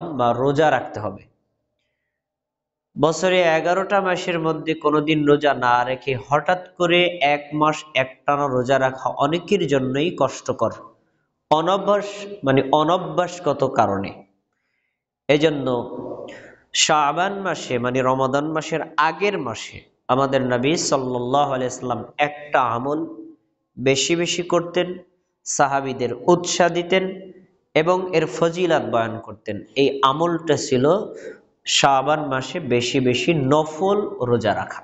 বা রোজা রাখতে হবে। বছরে 11টা মাসের মধ্যে কোনোদিন রোজা না রেখে হঠাৎ করে 1 মাস একটানা রোজা রাখা অনেকের জন্যই কষ্টকর, অনভ্যাস অনভ্যাসগত কারণে। এজন্য শাবান মাসে রমাদান মাসের আগের মাসে আমাদের নবী সাল্লাল্লাহু আলাইহি সাল্লাম একটা আমল বেশি বেশি করতেন, সাহাবীদের উৎসাহ দিতেন এবং এর ফজিলত বয়ান করতেন। এই আমলটা ছিল শাবান মাসে বেশি বেশি নফল রোজা রাখা।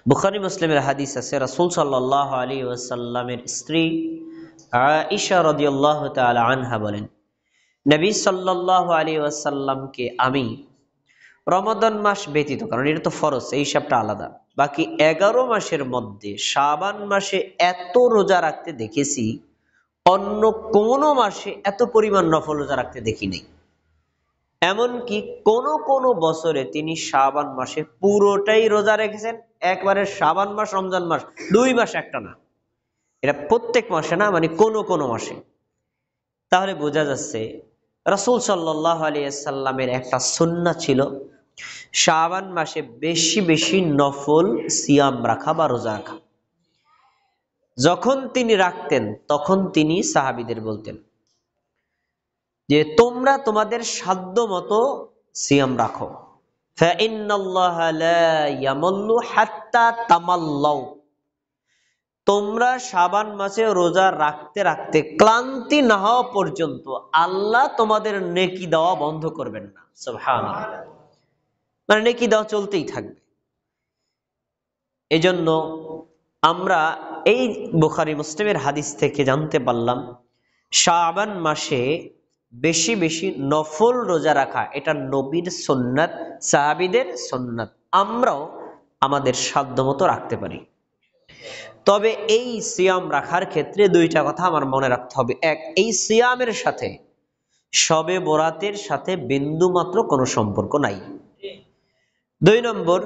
বুখারী মুসলিমের হাদিস আছে, রাসূল সাল্লাল্লাহু আলাইহি ওয়াসাল্লামের স্ত্রী আয়েশা রাদিয়াল্লাহু তাআলা আনহা বলেন, নবী সাল্লাল্লাহু আলাইহি ওয়াসাল্লামকে আমি রমাদান মাস ব্যতীত, কারণ এটা তো ফরজ, এই হিসাবটা আলাদা, বাকি 11 মাসের মধ্যে শাবান মাসে এত রোজা রাখতে দেখেছি, অন্য কোনো মাসে এত পরিমাণ নফল রোজা রাখতে দেখি নাই। এমনকি কোন কোন বছরে তিনি শাবান মাসে পুরোটাই রোজা রেখেছেন, একবারে শাবান মাস রমজান মাস 2 মাস একটা না, এটা প্রত্যেক মাসে না, কোন কোন মাসে। তাহলে বোঝা যাচ্ছে রাসূল সাল্লাল্লাহু আলাইহি সাল্লামের একটা সুন্নাহ ছিল শাবান মাসে বেশি বেশি নফল সিয়াম রাখা বা রোজা রাখা। যখন তিনি রাখতেন তখন তিনি সাহাবীদের বলতেন যে তোমরা তোমাদের সাধ্য মতো সিয়াম রাখো, ফাইন্নাল্লাহা লা ইয়ামাল্লু হাত্তা তামাল্লাউ। তোমরা শাবান মাসে রোজা রাখতে রাখতে ক্লান্তি না হওয়া পর্যন্ত আল্লাহ তোমাদের নেকি দেওয়া বন্ধ করবেন না। সুবহানাল্লাহ, নেকি দেওয়া চলতেই থাকবে। এজন্য আমরা এই বুখারী মুসলিমের হাদিস থেকে জানতে পারলাম শাবান মাসে বেশি বেশি নফল রোজা রাখা এটা নবীর সুন্নাত, সাহাবীদের সুন্নাত। আমরাও আমাদের সাধ্যমতো রাখতে পারি। তবে এই সিয়াম রাখার ক্ষেত্রে 2টা কথা আমার মনে রাখতে হবে। এক, এই সিয়ামের সাথে শবে বরাতের সাথে বিন্দুমাত্র কোনো সম্পর্ক নাই। 2 নম্বর,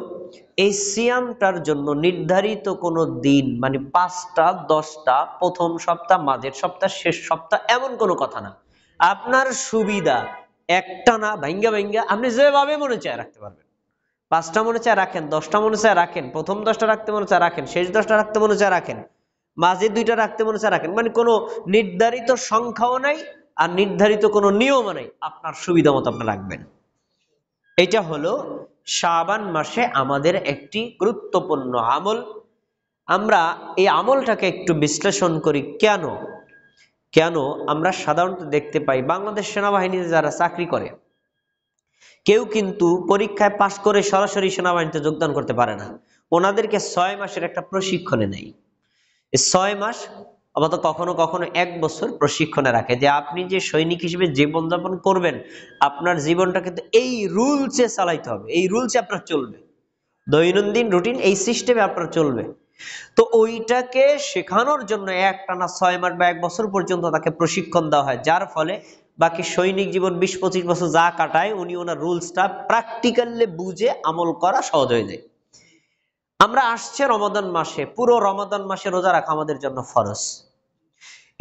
এই সিয়ামটার জন্য নির্ধারিত কোনো দিন 5টা 10টা, প্রথম সপ্তাহ, মাঝের সপ্তাহ, শেষ সপ্তাহ, এমন কোনো কথা না। আপনার সুবিধা, একটা না ভাঙ্গা ভাঙ্গা আপনি যেভাবে মনে চায় রাখতে পারবেন। 5টা মনে চায় রাখেন, 10টা মনে চায় রাখেন, প্রথম 10টা রাখতে মনে চায় রাখেন, শেষ 10টা রাখতে মনে চায় রাখেন, মাঝে 2টা রাখতে মনে চায় রাখেন। কোনো নির্ধারিত সংখ্যাও নাই আর নির্ধারিত কোনো নিয়মও নাই, আপনার সুবিধা মতো আপনি রাখবেন। এটা হলো শাবান মাসে আমাদের একটি গুরুত্বপূর্ণ আমল। আমরা এই আমলটাকে একটু বিশ্লেষণ করি। কেন আমরা সাধারণত দেখতে পাই বাংলাদেশ সেনাবাহিনীতে যারা চাকরি করে কেউ কিন্তু পরীক্ষায় পাশ করে সরাসরি সেনাবাহিনীতে যোগদান করতে পারে না। ওনাদেরকে 6 মাসের একটা প্রশিক্ষণে নেয়। 6 মাস অথবা কখনো কখনো 1 বছর প্রশিক্ষণে রাখে, যে আপনি যে সৈনিক হিসেবে জীবনযাপন করবেন, আপনার জীবনটা কিন্তু এই রুলসে চালাইতে হবে, এই রুলসে আপনার চলবে, দৈনন্দিন রুটিন এই সিস্টেমে আপনার চলবে। তো ওইটাকে শেখানোর জন্য একটানা 6 মাস বা 1 বছর পর্যন্ত তাকে প্রশিক্ষণ দেওয়া হয়, যার ফলে বাকি সৈনিক জীবন 20-25 বছর যা কাটায় উনি ওনার রুলসটা প্র্যাকটিক্যালি বুঝে আমল করা সহজ হয়ে যায়। আমরা আসছে রমাদান মাসে, পুরো রমাদান মাসে রোজা রাখা আমাদের জন্য ফরজ।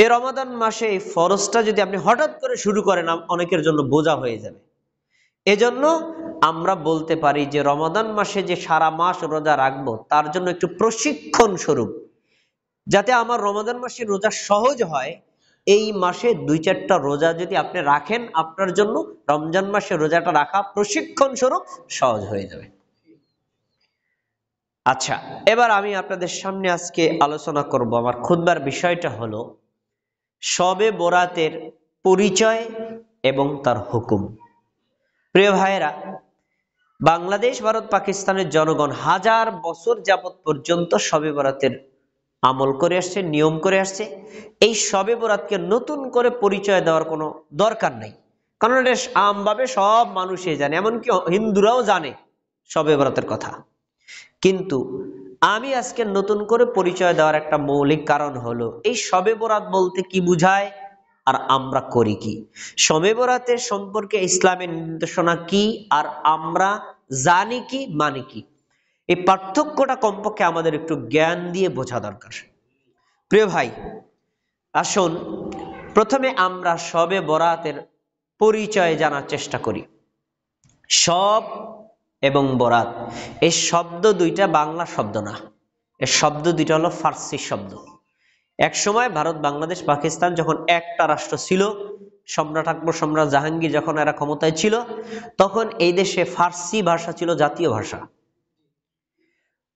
এই রমাদান মাসে এই ফরজটা যদি আপনি হঠাৎ করে শুরু করেন, অনেকের জন্য বোঝা হয়ে যাবে। এজন্য আমরা বলতে পারি যে রমাদান মাসে যে সারা মাস রোজা রাখবো তার জন্য একটু প্রশিক্ষণ স্বরূপ, যাতে আমার রমাদান মাসে রোজা সহজ হয়, এই মাসে 2-4টা রোজা যদি আপনি রাখেন, আপনার জন্য রমজান মাসে রোজাটা রাখা প্রশিক্ষণ স্বরূপ সহজ হয়ে যাবে। আচ্ছা, এবার আমি আপনাদের সামনে আজকে আলোচনা করব, আমার খুতবার বিষয়টা হলো শবে বরাতের পরিচয় এবং তার হুকুম। প্রিয় ভাইয়েরা, বাংলাদেশ, ভারত, পাকিস্তানের জনগণ হাজার বছর যাবত পর্যন্ত শবে বরাতের আমল করে আসছে, নিয়ম করে আসছে। এই শবে বরাতকে নতুন করে পরিচয় দেওয়ার কোনো দরকার নাই, কারণ এটা আমভাবে সব মানুষই জানে, এমনকি হিন্দুরাও জানে শবে বরাতের কথা। কিন্তু আমি আজকে নতুন করে পরিচয় দেওয়ার একটা মৌলিক কারণ হলো এই শবে বরাত বলতে কি বুঝায় আর আমরা করি কি, শবে বরাতের সম্পর্কে ইসলামের নির্দেশনা কি আর আমরা জানি কি, মানি কি, এই পার্থক্যটা কমপক্ষে আমাদের একটু জ্ঞান দিয়ে বোঝা দরকার। প্রিয় ভাই, আসুন প্রথমে আমরা শবে বরাতের পরিচয় জানার চেষ্টা করি। সব এবং বরাত এই শব্দ দুইটা বাংলা শব্দ না, এই শব্দ দুইটা হলো ফার্সি শব্দ। এক সময় ভারত, বাংলাদেশ, পাকিস্তান যখন একটা রাষ্ট্র ছিল, সম্রাট আকবর, সম্রাট জাহাঙ্গীর যখন এরা ক্ষমতায় ছিল, তখন এই দেশে ফার্সি ভাষা ছিল জাতীয় ভাষা।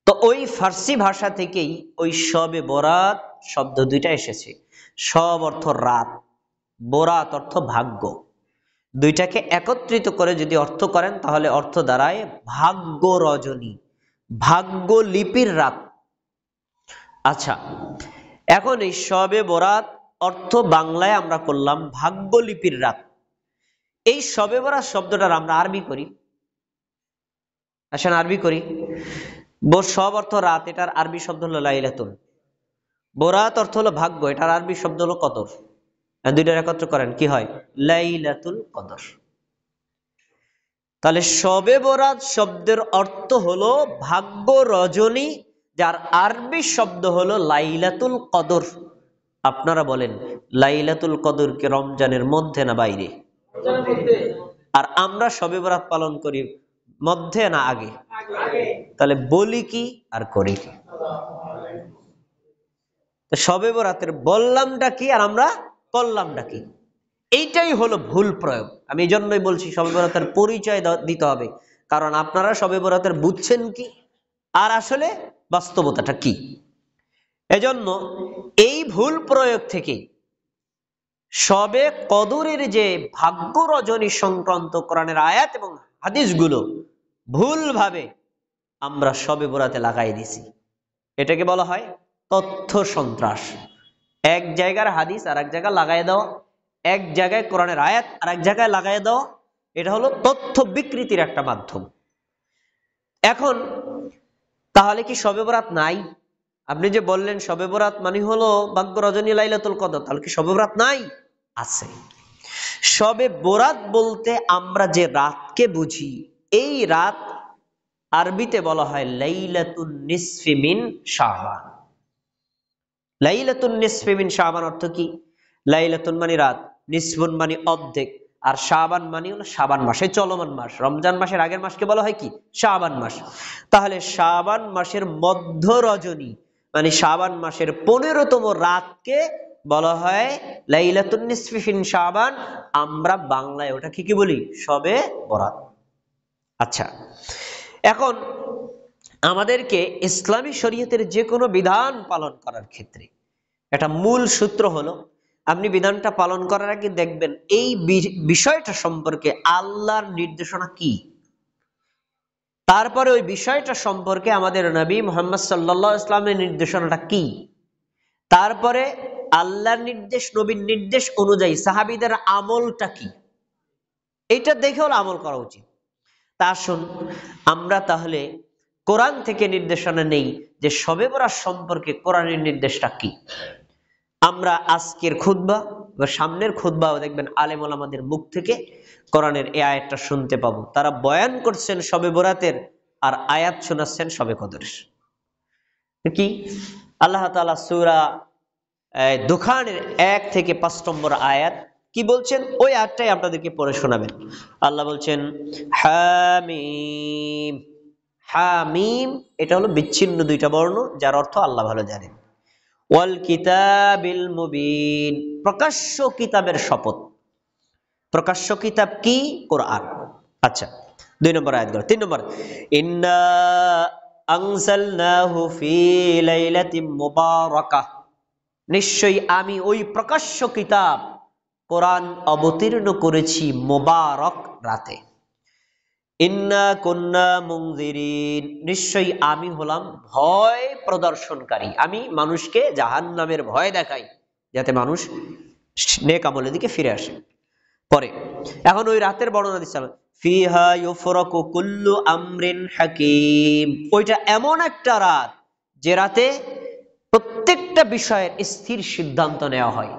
তো ওই ফার্সি ভাষা থেকেই ওই শবে বরাত শব্দ দুইটা এসেছে। সব অর্থ রাত, বরাত অর্থ ভাগ্য। দুইটাকে একত্রিত করে যদি অর্থ করেন তাহলে অর্থ দাঁড়ায় ভাগ্য রজনী, ভাগ্য লিপির রাত। আচ্ছা, এখন এই শবে বরাত অর্থ বাংলায় আমরা করলাম ভাগ্য লিপির রাত। এই শবে বরাত শব্দটার আমরা আরবি করি, আসেন আরবি করি। সব অর্থ রাত, এটার আরবি শব্দ হলো লাইলাতুল। বরাত অর্থ হলো ভাগ্য, এটার আরবি শব্দ হলো কদর। দুইটার একত্র করেন কি হয়? লাইলাতুল কদর। তাহলে শবে বরাত শব্দের অর্থ হলো ভাগ্য রজনী, যার আরবি শব্দ হলো লাইলাতুল কদর। আপনারা বলেন লাইলাতুল কদর কি রমজানের মধ্যে না বাইরে? আর আমরা শবে বরাত পালন করি মধ্যে না আগে? তাহলে বলি কি আর করি কি? শবে বরাতের বললামটা কি আর আমরা করলামটা কি? এইটাই হলো ভুল প্রয়োগ। আমি এই জন্যই বলছি শবে বরাতের পরিচয় দিতে হবে, কারণ আপনারা শবে বরাতের বুঝছেন কি আর আসলে বাস্তবতাটা কি। এজন্য এই ভুল প্রয়োগ থেকে শবে কদরের যে ভাগ্য রজনী সংক্রান্ত কোরআনের আয়াত এবং হাদিসগুলো ভুলভাবে আমরা শবে বরাতে লাগাই দিছি, এটাকে বলা হয় তথ্য সন্ত্রাস। এক জায়গার হাদিস আর এক জায়গায় লাগাই দেওয়া, এক জায়গায় কোরআনের আয়াত আর এক জায়গায় লাগাই দেওয়া, এটা হলো তথ্য বিকৃতির একটা মাধ্যম। এখন তাহলে কি শবে বরাত নাই? আপনি যে বললেন শবে বরাত মানে হলো ভাগ্য রজনী লাইলাতুল কদর, তাহলে কি শবে বরাত নাই? আছে। শবে বরাত বলতে আমরা যে রাতকে বুঝি, এই রাত আরবিতে বলা হয় লাইলাতুন নিসফি মিন শাবান। লাইলাতুন নিসফি মিন শাবান অর্থ কি? লাইলাতুন মানে রাত, নিসফুন মানে অর্ধেক, আর শাবান মানে হলো শাবান মাস, এই চলমান মাস। রমজান মাসের আগের মাসকে বলা হয় কি? শাবান মাস। তাহলে শাবান মাসের মধ্য রজনী মানে শাবান মাসের 15তম রাতকে বলা হয় লাইলাতুন নিসফি মিন শাবান। আমরা বাংলায় ওটা কি বলি? শবে বরাত। আচ্ছা, এখন আমাদেরকে ইসলামী শরীয়তের যে কোনো বিধান পালন করার ক্ষেত্রে একটা মূল সূত্র হলো, আপনি বিধানটা পালন করার আগে দেখবেন এই বিষয়টা সম্পর্কে আল্লাহর নির্দেশনা কি, তারপরে ওই বিষয়টা সম্পর্কে আমাদের নবী মুহাম্মদ সাল্লাল্লাহু আলাইহি ওয়াসাল্লামের নির্দেশনাটা কি, তারপরে আল্লাহর নির্দেশ, নবীর নির্দেশ অনুযায়ী সাহাবীদের আমলটা কি, এইটা দেখে হলো আমল করা উচিত। তা আসুন আমরা তাহলে কোরআন থেকে নির্দেশনা নেই যে শবে বরাত সম্পর্কে কোরআনের নির্দেশটা কি। আমরা আজকের খুতবা বা সামনের খুতবাও দেখবেন আলেম ওলামাদের মুখ থেকে কোরআনের এই আয়াতটা শুনতে পাবো। তারা বয়ান করছেন শবে বরাতের আর আয়াত শোনাচ্ছেন শবে কদরের। কি আল্লাহ তাআলা সূরা দুখানের 1 থেকে 5 নম্বর আয়াত কি বলছেন, ওই আয়াতটাই আপনাদেরকে পড়ে শোনাবেন। আল্লাহ বলছেন হামিম। হামিম এটা হলো বিচ্ছিন্ন দুইটা বর্ণ, যার অর্থ আল্লাহ ভালো জানেন। ওয়াল কিতাবিল মুবিন, প্রকাশ্য কিতাবের শপথ। প্রকাশ্য কিতাব কি? কোরআন। আচ্ছা, 2 নম্বর আয়াত গেল। 3 নম্বর, ইন্না আনজালনাহু ফি লাইলাতিন মুবারাকাহ, নিশ্চয়ই আমি ওই প্রকাশ্য কিতাব কোরআন অবতীর্ণ করেছি মুবারক রাতে। ইন্না কুন্না মুনজিরিন, নিশ্চয়ই আমি হলাম ভয় প্রদর্শনকারী। আমি মানুষকে জাহান্নামের ভয় দেখাই যাতে মানুষ নেক আমলের দিকে ফিরে আসে। পরে এখন ওই রাতের বর্ণনা দিচ্ছি, ফিহা ইউফরাকু কুল্লু আমরিন হাকিম, ওইটা এমন একটা রাত যে রাতে প্রত্যেকটা বিষয়ের স্থির সিদ্ধান্ত নেওয়া হয়।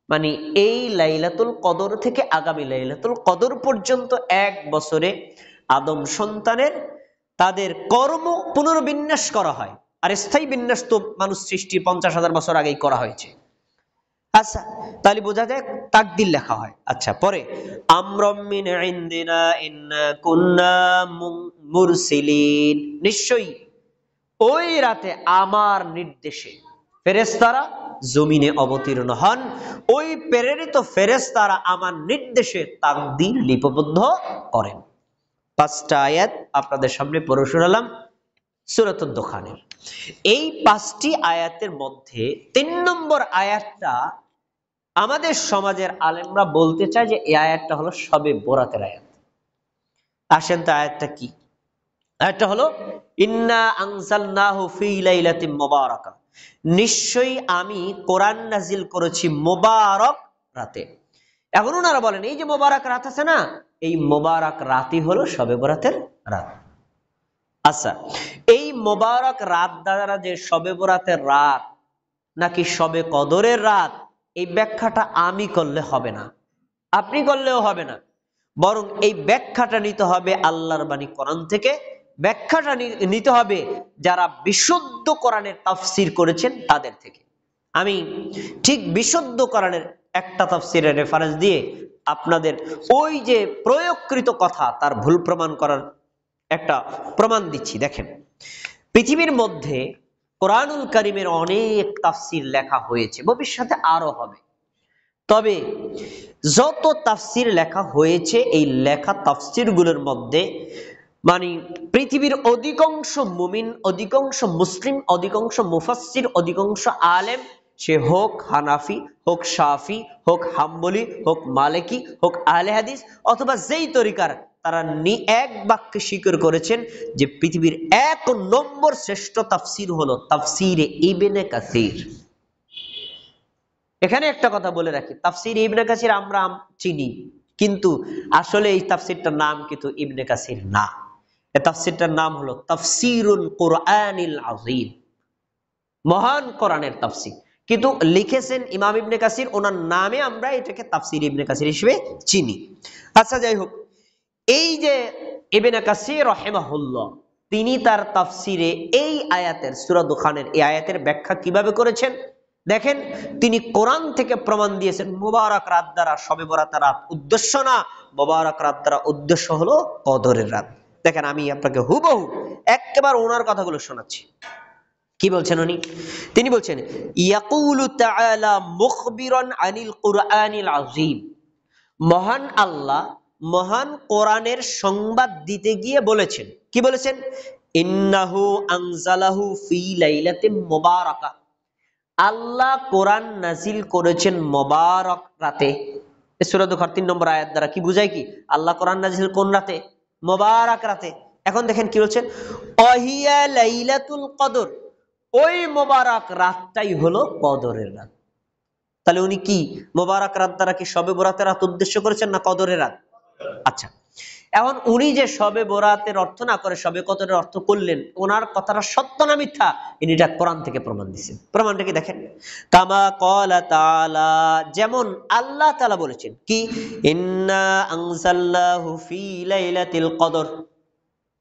মানে এই লাইলাতুল কদর থেকে আগামী লাইলাতুল কদর পর্যন্ত 1 বছরে আদম সন্তানের তাদের কর্ম পুনর্বিন্যাস করা হয়। আর স্থায়ী বিন্যাস তো মানুষ সৃষ্টির 50,000 বছর আগেই করা হয়েছে। আচ্ছা, তাহলে বোঝা যায় তাকদির লেখা হয়। আচ্ছা, পরে আমরম মিন ইনদিনা ইন্না কুন্না মুরসিলিন, নিশ্চয়ই ওই রাতে আমার নির্দেশে ফেরেশতারা জমিনে অবতীর্ণ হন, ওই প্রেরিত ফেরেশতারা আমার নির্দেশে তাকদীর লিপিবদ্ধ করেন। 5টা আয়াত আপনাদের সামনে পড়ে শোনালাম সূরাতুদ দুখানের। এই 5টি আয়াতের মধ্যে 3 নম্বর আয়াতটা আমাদের সমাজের আলেমরা বলতে চায় যে এই আয়াতটা হলো শবে বরাতের আয়াত। আসেন তো আয়াতটা কি? আয়াতটা হলো ইন্না আনজালনাহু ফি লাইলাতিন মুবারাকা, নিশ্চয়ই আমি কোরআন নাজিল করেছি মুবারক রাতে। এখন ওনারা বলেন এই যে মুবারক রাত আছে না, এই মুবারক রাতই হলো শবে বরাতের রাত। আচ্ছা, এই মুবারক রাত দ্বারা যে শবে বরাতের রাত নাকি শবে কদরের রাত, এই ব্যাখ্যাটা আমি করলে হবে না, আপনি করলেও হবে না, বরং এই ব্যাখ্যাটা নিতে হবে আল্লাহর বাণী কোরআন থেকে। ব্যাখ্যাটা নিতে হবে যারা বিশুদ্ধ কোরআনের তাফসীর করেছেন তাদের থেকে। আমি ঠিক বিশুদ্ধ কোরআনের একটা তাফসীরের রেফারেন্স দিয়ে আপনাদের ওই যে প্রয়োগকৃত কথা তার ভুল প্রমাণ করার একটা প্রমাণ দিচ্ছি। দেখেন, পৃথিবীর মধ্যে কোরআনুল কারীমের অনেক তাফসীর লেখা হয়েছে, ভবিষ্যতে আরো হবে। তবে যত তাফসীর লেখা হয়েছে, এই লেখা তাফসীরগুলোর মধ্যে মানে পৃথিবীর অধিকাংশ মুমিন, অধিকাংশ মুসলিম, অধিকাংশ মুফাসসির, অধিকাংশ আলেম, সে হোক হানাফি, হোক শাফি, হোক হাম্বলি, হোক মালিকি, হোক আহলে হাদিস অথবা যেই তরিকার, তারা এক বাক্যে স্বীকার করেছেন যে পৃথিবীর 1 নম্বর শ্রেষ্ঠ তাফসীর হলো তাফসীরে ইবনে কাসির। এখানে একটা কথা বলে রাখি, তাফসীর ইবনে কাসির আমরা চিনি, কিন্তু আসলে এই তাফসীরটার নাম কিন্তু ইবনে কাসির না। এই তাফসীরটার নাম হলো তাফসীরুল কুরআনিল আযীম, মহান কোরআনের তাফসীর। কিন্তু লিখেছেন ইমাম ইবনে কাসির, ওনার নামে আমরা এটাকে তাফসীর ইবনে কাসির হিসেবে চিনি। আচ্ছা, যাই হোক, এই যে ইবনে কাসির রাহিমাহুল্লাহ, তিনি তার তাফসীরে এই আয়াতের, সূরা দুখানের এই আয়াতের ব্যাখ্যা কিভাবে করেছেন দেখেন। তিনি কোরআন থেকে প্রমাণ দিয়েছেন মুবারক রাত দ্বারা শবে বরাতের রাত উদ্দেশ্য না, মুবারক রাত দ্বারা উদ্দেশ্য হলো কদরের রাত। দেখেন, আমি আপনাকে হুবহু একেবারে ওনার কথাগুলো শোনাচ্ছি। কি বলছেন উনি? তিনি বলছেন ইয়াকুলু তাআলা মুখবিরান আনিল কুরআনিল আযীম, মহান আল্লাহ মহান কোরআনের সংবাদ দিতে গিয়ে বলেছেন, কি বলেছেন? ইন্নাহু আনজালাহু ফি লাইলাতিন মুবারাকা, আল্লাহ কোরআন নাজিল করেছেন মুবারক রাতে। সূরা দুখার 3 নম্বর আয়াত দ্বারা কি বুঝায়? কি আল্লাহ কোরআন নাজিল কোন রাতে? মুবারক রাতে। এখন দেখেন কি বলছেন, ওয়াহিয়া লাইলাতুল কদর, ওই মুবারক রাতটাই হলো কদরের রাত। তাহলে উনি কি মুবারক রাত দ্বারা কি শবে বরাতের রাত উদ্দেশ্য করেছেন না কদরের রাত? আচ্ছা, এখন উনি যে শবে বরাতের অর্থ না করে শবে কদরের অর্থ করলেন, ওনার কথাটা সত্য না মিথ্যা, ইনি এটা কোরআন থেকে প্রমাণ দিয়েছেন। প্রমাণটা কি দেখেন, কামা ক্বালা তাআলা, যেমন আল্লাহ তাআলা বলেছেন কি, ইন্না আনজালনাহু ফি লাইলাতিল কদর,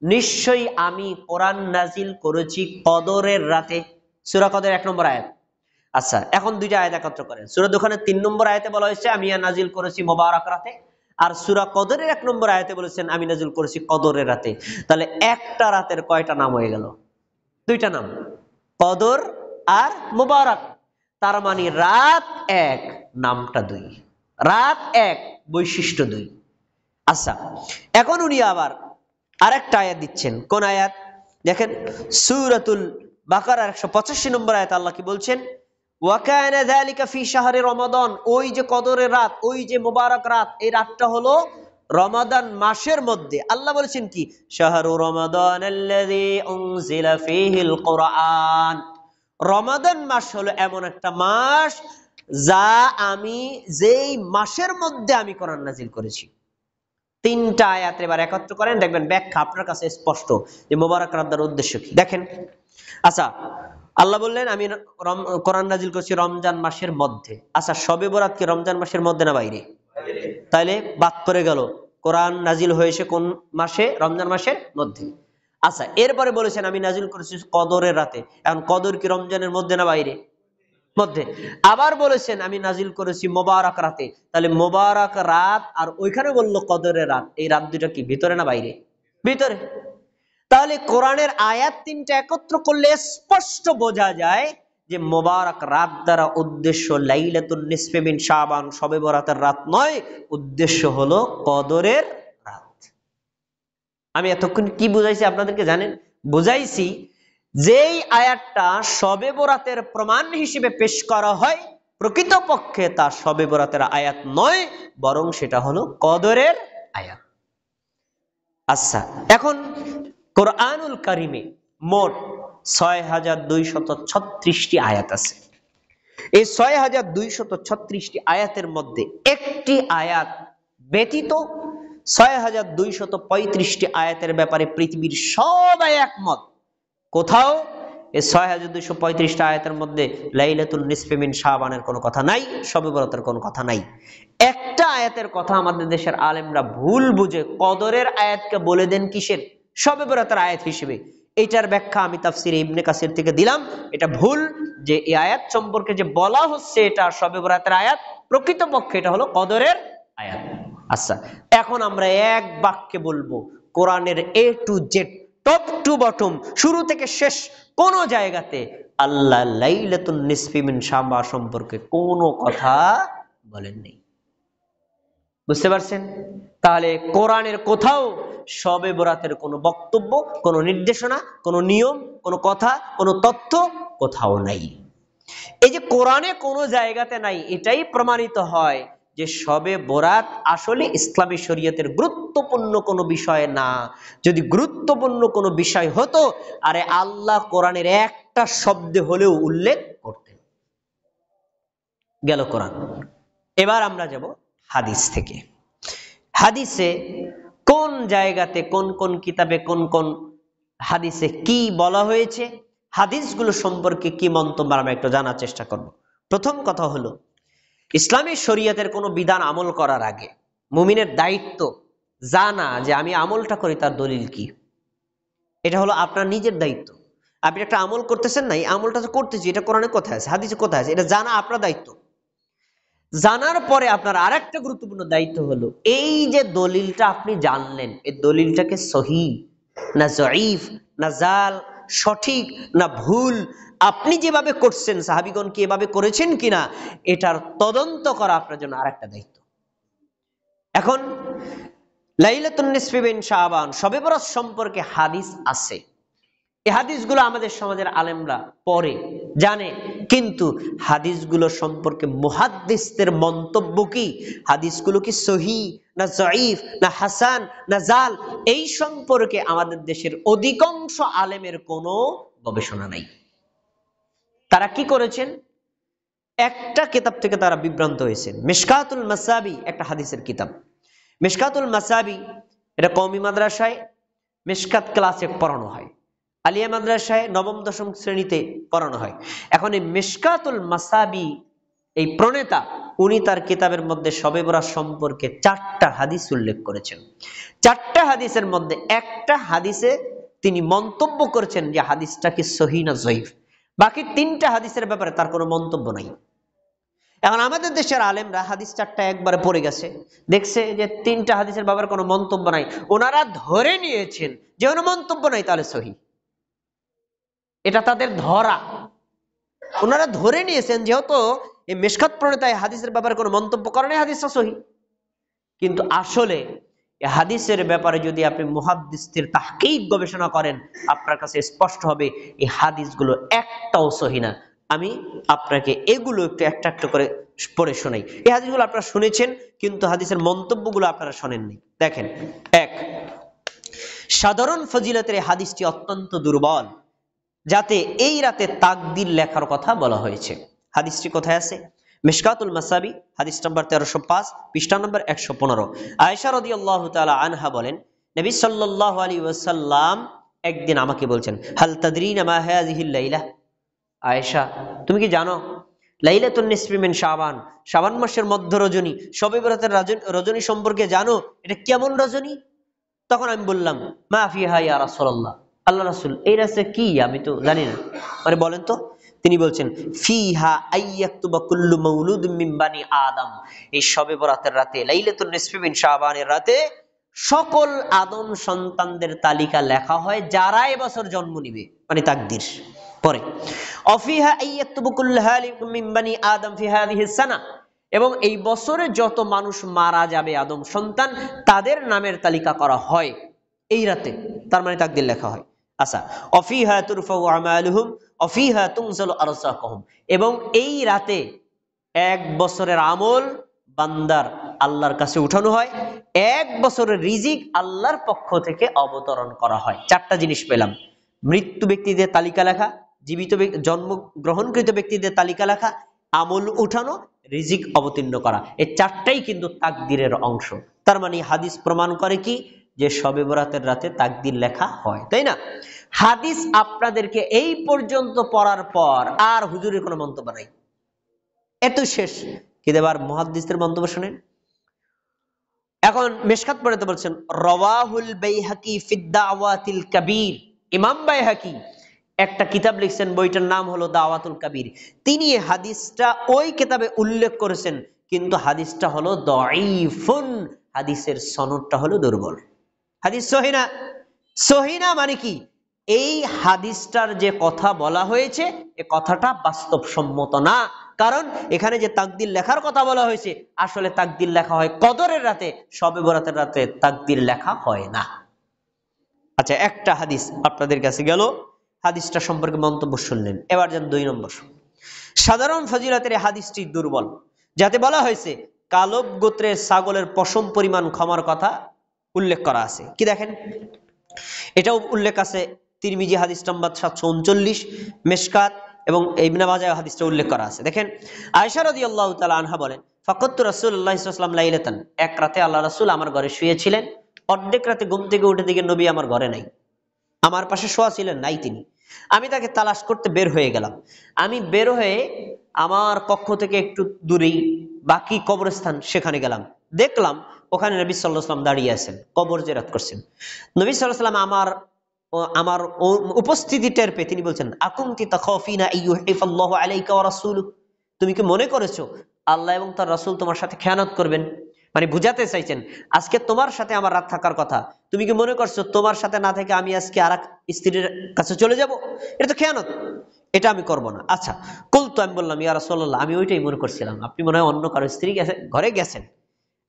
নিশ্চয়ই আমি কোরআন নাজিল করেছি কদরের রাতে। সূরা কদর 1 নম্বর আয়াত। আচ্ছা, এখন দুইটা আয়াত একত্র করেন। সূরা দুখানের 3 নম্বর আয়াতে বলা হয়েছে আমি নাজিল করেছি মুবারক রাতে, আর সূরা কদরের 1 নম্বর আয়াতে বলেছেন আমি নাজিল করেছি কদরের রাতে। তাহলে একটা রাতের কয়টা নাম হয়ে গেল? 2টা নাম, কদর আর মুবারক। তার মানে রাত 1, নামটা 2, রাত 1, বৈশিষ্ট্য 2। আচ্ছা, এখন উনি আবার আরেকটা আয়াত দিচ্ছেন। কোন আয়াত? দেখেন, সূরাতুল বাকারার 185 নম্বর আয়াত আল্লাহ কি বলছেন, ওয়াকানা যালিকা ফি শাহরি রমাদান, ওই যে কদরের রাত, ওই যে মুবারক রাত, এই রাতটা হলো রমাদান মাসের মধ্যে। আল্লাহ বলেছেন কি, শাহরু রমাদানাল্লাযী উনজিলা ফীহিল কুরআন, রমাদান মাস হলো এমন একটা মাস যা আমি যেই মাসের মধ্যে আমি কোরআন নাজিল করেছি। 3টা আয়াত এবার একত্র করেন, দেখবেন ব্যাখ্যা আপনার কাছে স্পষ্ট যে মুবারক রাত দ্বারা উদ্দেশ্য কি। দেখেন, আচ্ছা, আল্লাহ বললেন আমি কোরআন নাজিল করছি রমজান মাসের মধ্যে। আচ্ছা, শবে বরাত কি রমজান মাসের মধ্যে না বাইরে? তাইলে বাদ করে গেল, কোরআন নাজিল হয়েছে কোন মাসে? রমজান মাসের মধ্যে। আচ্ছা, এরপরে বলেছেন আমি নাজিল করেছি কদরের রাতে। এখন কদর কি রমজানের মধ্যে না বাইরে? মধ্যে। আবার বলেছেন আমি নাজিল করেছি মোবারক রাতে, তাহলে মোবারক রাত আর ওইখানে বললো কদরের রাত, এই রাত দুটা কি ভিতরে না বাইরে? ভিতরে। তাহলে কোরআনের আয়াত তিনটা একত্র করলে স্পষ্ট বোঝা যায় যে মোবারক রাত দ্বারা উদ্দেশ্য লাইলাতুন নিসফে মিন শাবান, শবে বরাতের রাত নয়, উদ্দেশ্য হলো কদরের রাত। আমি এতক্ষণ কি বুঝাইছি আপনাদেরকে জানেন? বুঝাইছি যেই আয়াতটা শবে বরাতের প্রমাণ হিসেবে পেশ করা হয়, প্রকৃতপক্ষে তা শবে বরাতের আয়াত নয়, বরং সেটা হলো কদরের আয়াত। আচ্ছা, এখন কোরআনুল কারিমে মোট ৬,২৩৬টি আয়াত আছে। এই ৬,২৩৬টি আয়াতের মধ্যে একটি আয়াত ব্যতীত ৬,২৩৫টি আয়াতের ব্যাপারে পৃথিবীর সবাই একমত। কোথাও এই ৬,২৩৫টা আয়াতের মধ্যে লাইলাতুল নিসফে মিন শাবানের কোনো কথা নাই, শবে বরাতের কোনো কথা নাই। একটা আয়াতের কথা আমাদের দেশের আলেমরা ভুল বুঝে কদরের আয়াতকে বলে দেন কিসের? শবে বরাতের আয়াত হিসেবে। এইটার ব্যাখ্যা আমি তাফসিরে ইবনে কাসির থেকে দিলাম। এটা ভুল, যে এই আয়াত সম্পর্কে যে বলা হচ্ছে এটা শবে বরাতের আয়াত, প্রকৃতপক্ষে এটা হলো কদরের আয়াত। আচ্ছা, এখন আমরা এক বাক্যে বলবো কোরআনের A to Z, top to bottom, শুরু থেকে শেষ কোন জায়গাতে আল্লাহ লাইলাতুন নিসফি মিন শাবান সম্পর্কে কোনো কথা বলেননি। বুঝতে পারছেন? তাহলে কোরআনের কোথাও শবে বরাতের কোনো বক্তব্য, কোনো নির্দেশনা, কোনো নিয়ম, কোনো কথা, কোনো তথ্য কোথাও নাই। এই যে কোরআনে কোনো জায়গাতে নাই, এটাই প্রমাণিত হয় যে শবে বরাত আসলে ইসলামী শরীয়তের গুরুত্বপূর্ণ কোনো বিষয় না। যদি গুরুত্বপূর্ণ কোনো বিষয় হতো, আরে আল্লাহ কোরআনের একটা শব্দে হলেও উল্লেখ করতেন। গেল কোরআন। এবার আমরা যাব হাদিস থেকে। হাদিসে কোন জায়গাতে, কোন কোন কিতাবে, কোন কোন হাদিসে কি বলা হয়েছে, হাদিসগুলো সম্পর্কে কি মন্তব্য, আমরা একটু জানার চেষ্টা করব। প্রথম কথা হলো, ইসলামী শরীয়তের কোনো বিধান আমল করার আগে মুমিনের দায়িত্ব জানা যে আমি আমলটা করি তার দলিল কি। এটা হলো আপনার নিজের দায়িত্ব। আপনি একটা আমল করতেছেন না, এই আমলটা তো করতেছি, এটা কোরআনে কোথায় আছে, হাদিসে কোথায় আছে, এটা জানা আপনার দায়িত্ব। জানার পরে আপনার আরেকটা গুরুত্বপূর্ণ দায়িত্ব হলো, এই যে দলিলটা আপনি জানলেন, এই দলিলটাকে সহি না জয়ীফ না জাল, সঠিক না ভুল, আপনি যেভাবে করছেন সাহাবীগণ কি এভাবে করেছেন কিনা, এটার তদন্ত করা আপনার জন্য আরেকটা দায়িত্ব। এখন লাইলাতুন নিসফি মিন শাবান, শবে বরাত সম্পর্কে হাদিস আছে। এই হাদিসগুলো আমাদের সমাজের আলেমরা পড়ে, জানে, কিন্তু হাদিসগুলো সম্পর্কে মুহাদ্দিসদের মন্তব্য কি, হাদিসগুলো কি সহিহ না জয়ীফ না হাসান না জাল, এই সম্পর্কে আমাদের দেশের অধিকাংশ আলেমের কোনো গবেষণা নাই। তারা কি করেছেন? একটা কিতাব থেকে তারা বিভ্রান্ত হয়েছেন। মিশকাতুল মাসাবি একটা হাদিসের কিতাব। মিশকাতুল মাসাবি এটা কওমি মাদ্রাসায় মিশকাত ক্লাসে পড়ানো হয়, আলিয়া মাদ্রাসায় নবম দশম শ্রেণীতে পড়ানো হয়। এখন এই মিশকাতুল মাসাবি এই প্রণেতা, উনি তার কিতাবের মধ্যে শবে বরাত সম্পর্কে 4টা হাদিস উল্লেখ করেছেন। 4টা হাদিসের মধ্যে একটা হাদিসে তিনি মন্তব্য করেছেন যে হাদিসটা কি সহিহ না জয়ীফ, বাকি 3টা হাদিসের ব্যাপারে তার কোনো মন্তব্য নাই। এখন আমাদের দেশের আলেমরা হাদিস 4টা একবারে পড়ে গেছে, দেখছে যে 3টা হাদিসের ব্যাপারে কোনো মন্তব্য নাই, ওনারা ধরে নিয়েছেন যে কোনো মন্তব্য নাই তাহলে সহিহ। এটা তাদের ধরা, ওনারা ধরে নিয়েছেন যেহেতু এই মিশকাত প্রণেতায় হাদিসের ব্যাপারে কোনো মন্তব্য করেন, হাদিসটা সহিহ। কিন্তু আসলে এই হাদিসের ব্যাপারে যদি আপনি মুহাদ্দিসদের তাহকিক গবেষণা করেন, আপনার কাছে স্পষ্ট হবে এই হাদিসগুলো একটাও সহিহ না। আমি আপনাকে এগুলো একটু একটা একটা করে পড়ে শোনাই। এই হাদিসগুলো আপনারা শুনেছেন, কিন্তু হাদিসের মন্তব্যগুলো আপনারা শোনেননি। দেখেন, 1, সাধারণ ফজিলতের এই হাদিসটি অত্যন্ত দুর্বল, যাতে এই রাতে তাকদীর লেখার কথা বলা হয়েছে। হাদিসটি কোথায় আছে? মিশকাতুল মাসাবি হাদিস নাম্বার 1305, পৃষ্ঠা নাম্বার 115। আয়েশা রাদিয়াল্লাহু তাআলা আনহা বলেন, নবী সাল্লাল্লাহু আলাইহি ওয়াসাল্লাম একদিন আমাকে বলছেন, হাল তাদরিনা মা হাযিহিল লাইলা, আয়েশা তুমি কি জানো লাইলাতুন নিসফি মিন শাবান, শাবান মাসের মধ্য রজনী, শবে বরাতের রজনী সম্পর্কে জানো, এটা কেমন রজনী? তখন আমি বললাম, মা ফিহা ইয়া রাসূলুল্লাহ, আল্লাহ রাসূল এই রাতে কি, আমি তো জানি না, মানে বলেন তো। তিনি বলছেন ফিহা আইয়াকতুবা কুল্লু মাউলুদিন মিন বানি আদম, এই শবে বরাতের রাতে লাইলাতুন নিসফি মিন শাবানের রাতে সকল আদম সন্তানদের তালিকা লেখা হয় যারা এবছর জন্ম নিবে, মানে তাকদীর। পরে অফিহা আইয়াকতুবা কুল্লু হালিকুম মিন বানি আদম ফি হাযিহিস সানা, এবং এই বছরে যত মানুষ মারা যাবে আদম সন্তান তাদের নামের তালিকা করা হয় এই রাতে, তার মানে তাকদীর লেখা হয়। আচ্ছা, অফিহা তুরফাউ আমালুহুম অফিহা তুনজালু আরসাকুহুম, এবং এই রাতে এক বছরের আমল বান্দার আল্লাহর কাছে উঠানো হয়, এক বছরের রিজিক আল্লাহর পক্ষ থেকে অবতরণ করা হয়। চারটা জিনিস পেলাম, মৃত্যু ব্যক্তিদের তালিকা লেখা, জীবিত জন্মগ্রহণকৃত ব্যক্তিদের তালিকা লেখা, আমল উঠানো, রিজিক অবতীর্ণ করা। এই চারটাই কিন্তু তাকদীরের অংশ। তার মানে হাদিস প্রমাণ করে কি, যে শবে বরাতের রাতে তাকদীর লেখা হয়, তাই না? হাদিস আপনাদেরকে এই পর্যন্ত পড়ার পর আর হুজুরের কোনো মন্তব্য নাই, এত শেষ। কিন্তু এবার মুহাদ্দিসদের মন্তব্য শুনেন। এখন মিশকাত পড়তে বলছেন রাওয়াহুল বাইহাকি ফিদ দাওয়াতিল কাবীর, ইমাম বাইহাকি একটা কিতাব লিখছেন, বইটার নাম হলো দাওয়াতুল কাবীর। তিনি হাদিসটা ওই কিতাবে উল্লেখ করেছেন, কিন্তু হাদিসটা হলো দাঈফুন, হাদিসের সনদটা হলো দুর্বল। হাদিস সহিহ না। সহিহ না মানে কি, এই হাদিসটার যে কথা বলা হয়েছে এ কথাটা বাস্তবসম্মত না। কারণ এখানে যে তাকদীর লেখার কথা বলা হয়েছে, আসলে তাকদীর লেখা হয় কদরের রাতে, শবে বরাতের রাতে তাকদীর লেখা হয় না। আচ্ছা, একটা হাদিস আপনাদের কাছে গেল, হাদিসটা সম্পর্কে মন্তব্য শুনলেন। এবার যান 2 নম্বর। সাধারণ ফজিলতের হাদিসটি দুর্বল, যাতে বলা হয়েছে কালব গোত্রের ছাগলের পশম পরিমাণ ক্ষমার কথা উল্লেখ করা আছে। কি দেখেন, এটাও উল্লেখ আছে তিরমিজি হাদিস নাম্বার 739, মিশকাত এবং ইবনে মাজাহ হাদিসটা উল্লেখ করা আছে। দেখেন, আয়েশা রাদিয়াল্লাহু তাআলা আনহা বলেন, ফাকাতু রাসূলুল্লাহ সাল্লাল্লাহু আলাইহি ওয়াসাল্লাম লাইলাতান, এক রাতে আল্লাহ রাসূল আমার ঘরে শুয়েছিলেন। অর্ধেক রাতে ঘুম থেকে উঠে দেখি নবী আমার ঘরে নাই, আমার পাশে শোয়া ছিলেন, নাই তিনি। আমি তাকে তালাশ করতে বের হয়ে গেলাম। আমি বের হয়ে আমার কক্ষ থেকে একটু দূরেই বাকি কবরস্থান, সেখানে গেলাম। দেখলাম ওখানে নবী সাল্লাল্লাহু আলাইহি ওয়াসাল্লাম দাঁড়িয়ে আছেন, কবর জিয়ারত করছেন। নবী সাল্লাল্লাহু আলাইহি ওয়াসাল্লাম আমার উপস্থিতি টের পেয়ে তিনি বলছেন, আকুনতি তাখাফিনা আইয়ুহিফাল্লাহু আলাইকা ওয়া রাসূলুহু, তুমি কি মনে করেছো আল্লাহ এবং তার রাসূল তোমার সাথে খেয়ানত করবেন? মানে বুঝাতে চাইছেন আজকে তোমার সাথে আমার রাত থাকার কথা, তুমি কি মনে করছো তোমার সাথে না থেকে আমি আজকে আরেক স্ত্রীর কাছে চলে যাব? এটা তো খেয়ানত, এটা আমি করব না। আচ্ছা, কুলতু, আমি বললাম, ইয়া রাসূলুল্লাহ, আমি ওইটাই মনে করছিলাম, আপনি মনে হয় অন্য কারো স্ত্রী ঘরে গেছেন।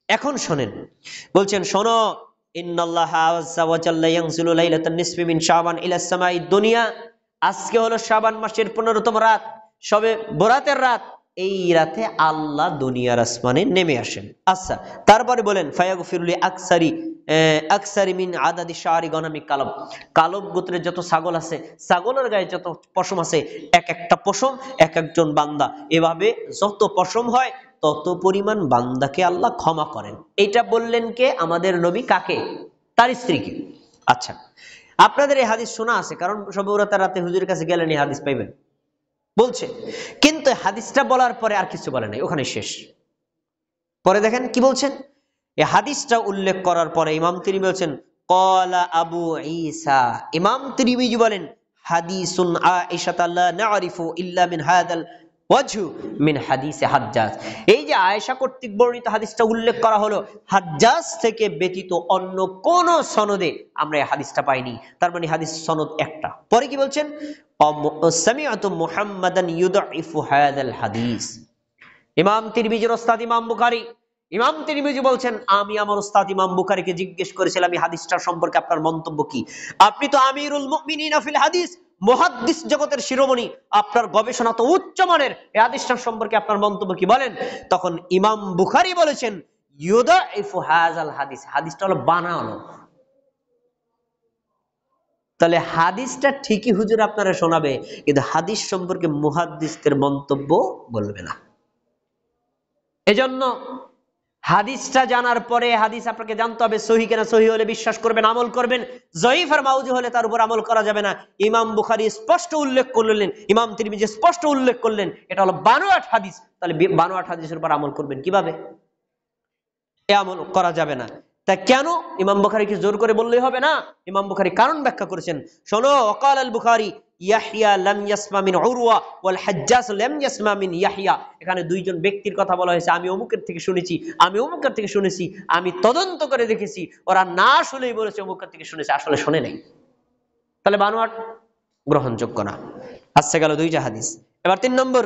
এখন শোনেন, বলছেন শোনো, ইন্নাল্লাহা আযজা ওয়া জাল্লা ইয়ানজিলু লাইলাতান নিসফি মিন শাবান ইলা সামাঈদ দুনিয়া, আজকে হলো শাবান মাসের 15তম রাত, শবে বরাতের রাত। এই রাতে আল্লাহ দুনিয়ার আসমানে নেমে আসেন। আচ্ছা, তারপরে বলেন ফায়াগফিরুলি আকসারি মিন আদাদি শাআরি গনামি কালব, কালব গোত্রের যত ছাগল আছে, ছাগলের গায়ে যত পশম আছে, এক একটা পশম এক একজন বান্দা, এভাবে যত পশম হয় তত পরিমাণ বান্দাকে আল্লাহ ক্ষমা করেন। এটা বললেন কে? আমাদের নবী। কাকে? তার স্ত্রীকে। আচ্ছা, আপনাদের এই হাদিস শোনা আছে, কারণ শবে বরাতের রাতে হুজুরের কাছে গেলেন এই হাদিস পাইবেন বলছে, কিন্তু হাদিসটা বলার পরে আর কিছু বলে নাই, ওখানে শেষ। পরে দেখেন কি বলছেন, এই হাদিসটা উল্লেখ করার পরে ইমাম তিরমিজি বলছেন, ক্বালা আবু ঈসা, ইমাম তিরমিজি বলেন, হাদিসুন আয়েশা লা না'রিফু ইল্লা মিন হাদাল ওয়াজহু মিন হাদিসে হাজ্জাজ। এই যে আয়েশা কর্তৃক বর্ণিত হাদিসটা উল্লেখ করা হলো, হাজ্জাজ থেকে ব্যতীত অন্য কোন সনদে আমরা এই হাদিসটা পাইনি। তার মানে হাদিস সনদ একটা। পরে কি বলছেন, সামিআতু মুহাম্মাদান ইউদাইফু হাদাল হাদিস। ইমাম তিরমিজির ওস্তাদ ইমাম বুখারী, ইমাম তিরমিজি বলছেন, আমি আমার ওস্তাদ ইমাম বুখারীকে জিজ্ঞেস করেছিলাম এই হাদিসটা সম্পর্কে আপনার মন্তব্য কি? আপনি তো আমিরুল মুমিনিন ফিল হাদিস, মুহাদ্দিস জগতের শিরোমণি, আপনার গবেষণা তো উচ্চমানের, এই হাদিসটা সম্পর্কে আপনার মন্তব্য কি বলেন? তখন ইমাম বুখারী বলেছেন, ইউদাইফু হাযাল হাদিস, হাদিসটা হলো বানানো। তাহলে হাদিসটা ঠিকই হুজুর আপনারা শোনাবে, কিন্তু হাদিস সম্পর্কে মুহাদ্দিসদের মন্তব্য বলবে না। এজন্য হাদিসটা জানার পরে হাদিস আপনাকে জানতে হবে সহিহ কিনা, সহিহ হলে বিশ্বাস করবেন, আমল করবেন, জয়ীফ আর মাউযু হলে তার উপর আমল করা যাবে না। ইমাম বুখারী স্পষ্ট উল্লেখ করলেন, ইমাম তিরমিজি স্পষ্ট উল্লেখ করলেন, এটা হলো বানোয়াট হাদিস। তাহলে বানোয়াট হাদিসের উপর আমল করবেন কিভাবে? এ আমল করা যাবে না। তা কেন? ইমাম বুখারীকে জোর করে বললেই হবে না, ইমাম বুখারী কারণ ব্যাখ্যা করেছেন। শোনো, ওয়াকাল আল বুখারী ইয়াহইয়া লাম ইয়াসমা মিন উরওয়া ওয়াল হাজ্জাজ লাম ইয়াসমা মিন ইয়াহইয়া। এখানে দুইজন ব্যক্তির কথা বলা হয়েছে, আমি অমুকের থেকে শুনেছি, আমি অমুকের থেকে শুনেছি, আমি তদন্ত করে দেখেছি, ওরা না শুনেই বলেছে অমুকের থেকে শুনেছে, আসলে শুনে নাই। তাহলে বানোয়াট গ্রহণযোগ্য না। আচ্ছা, গেল দুইটা হাদিস। এবার 3 নম্বর,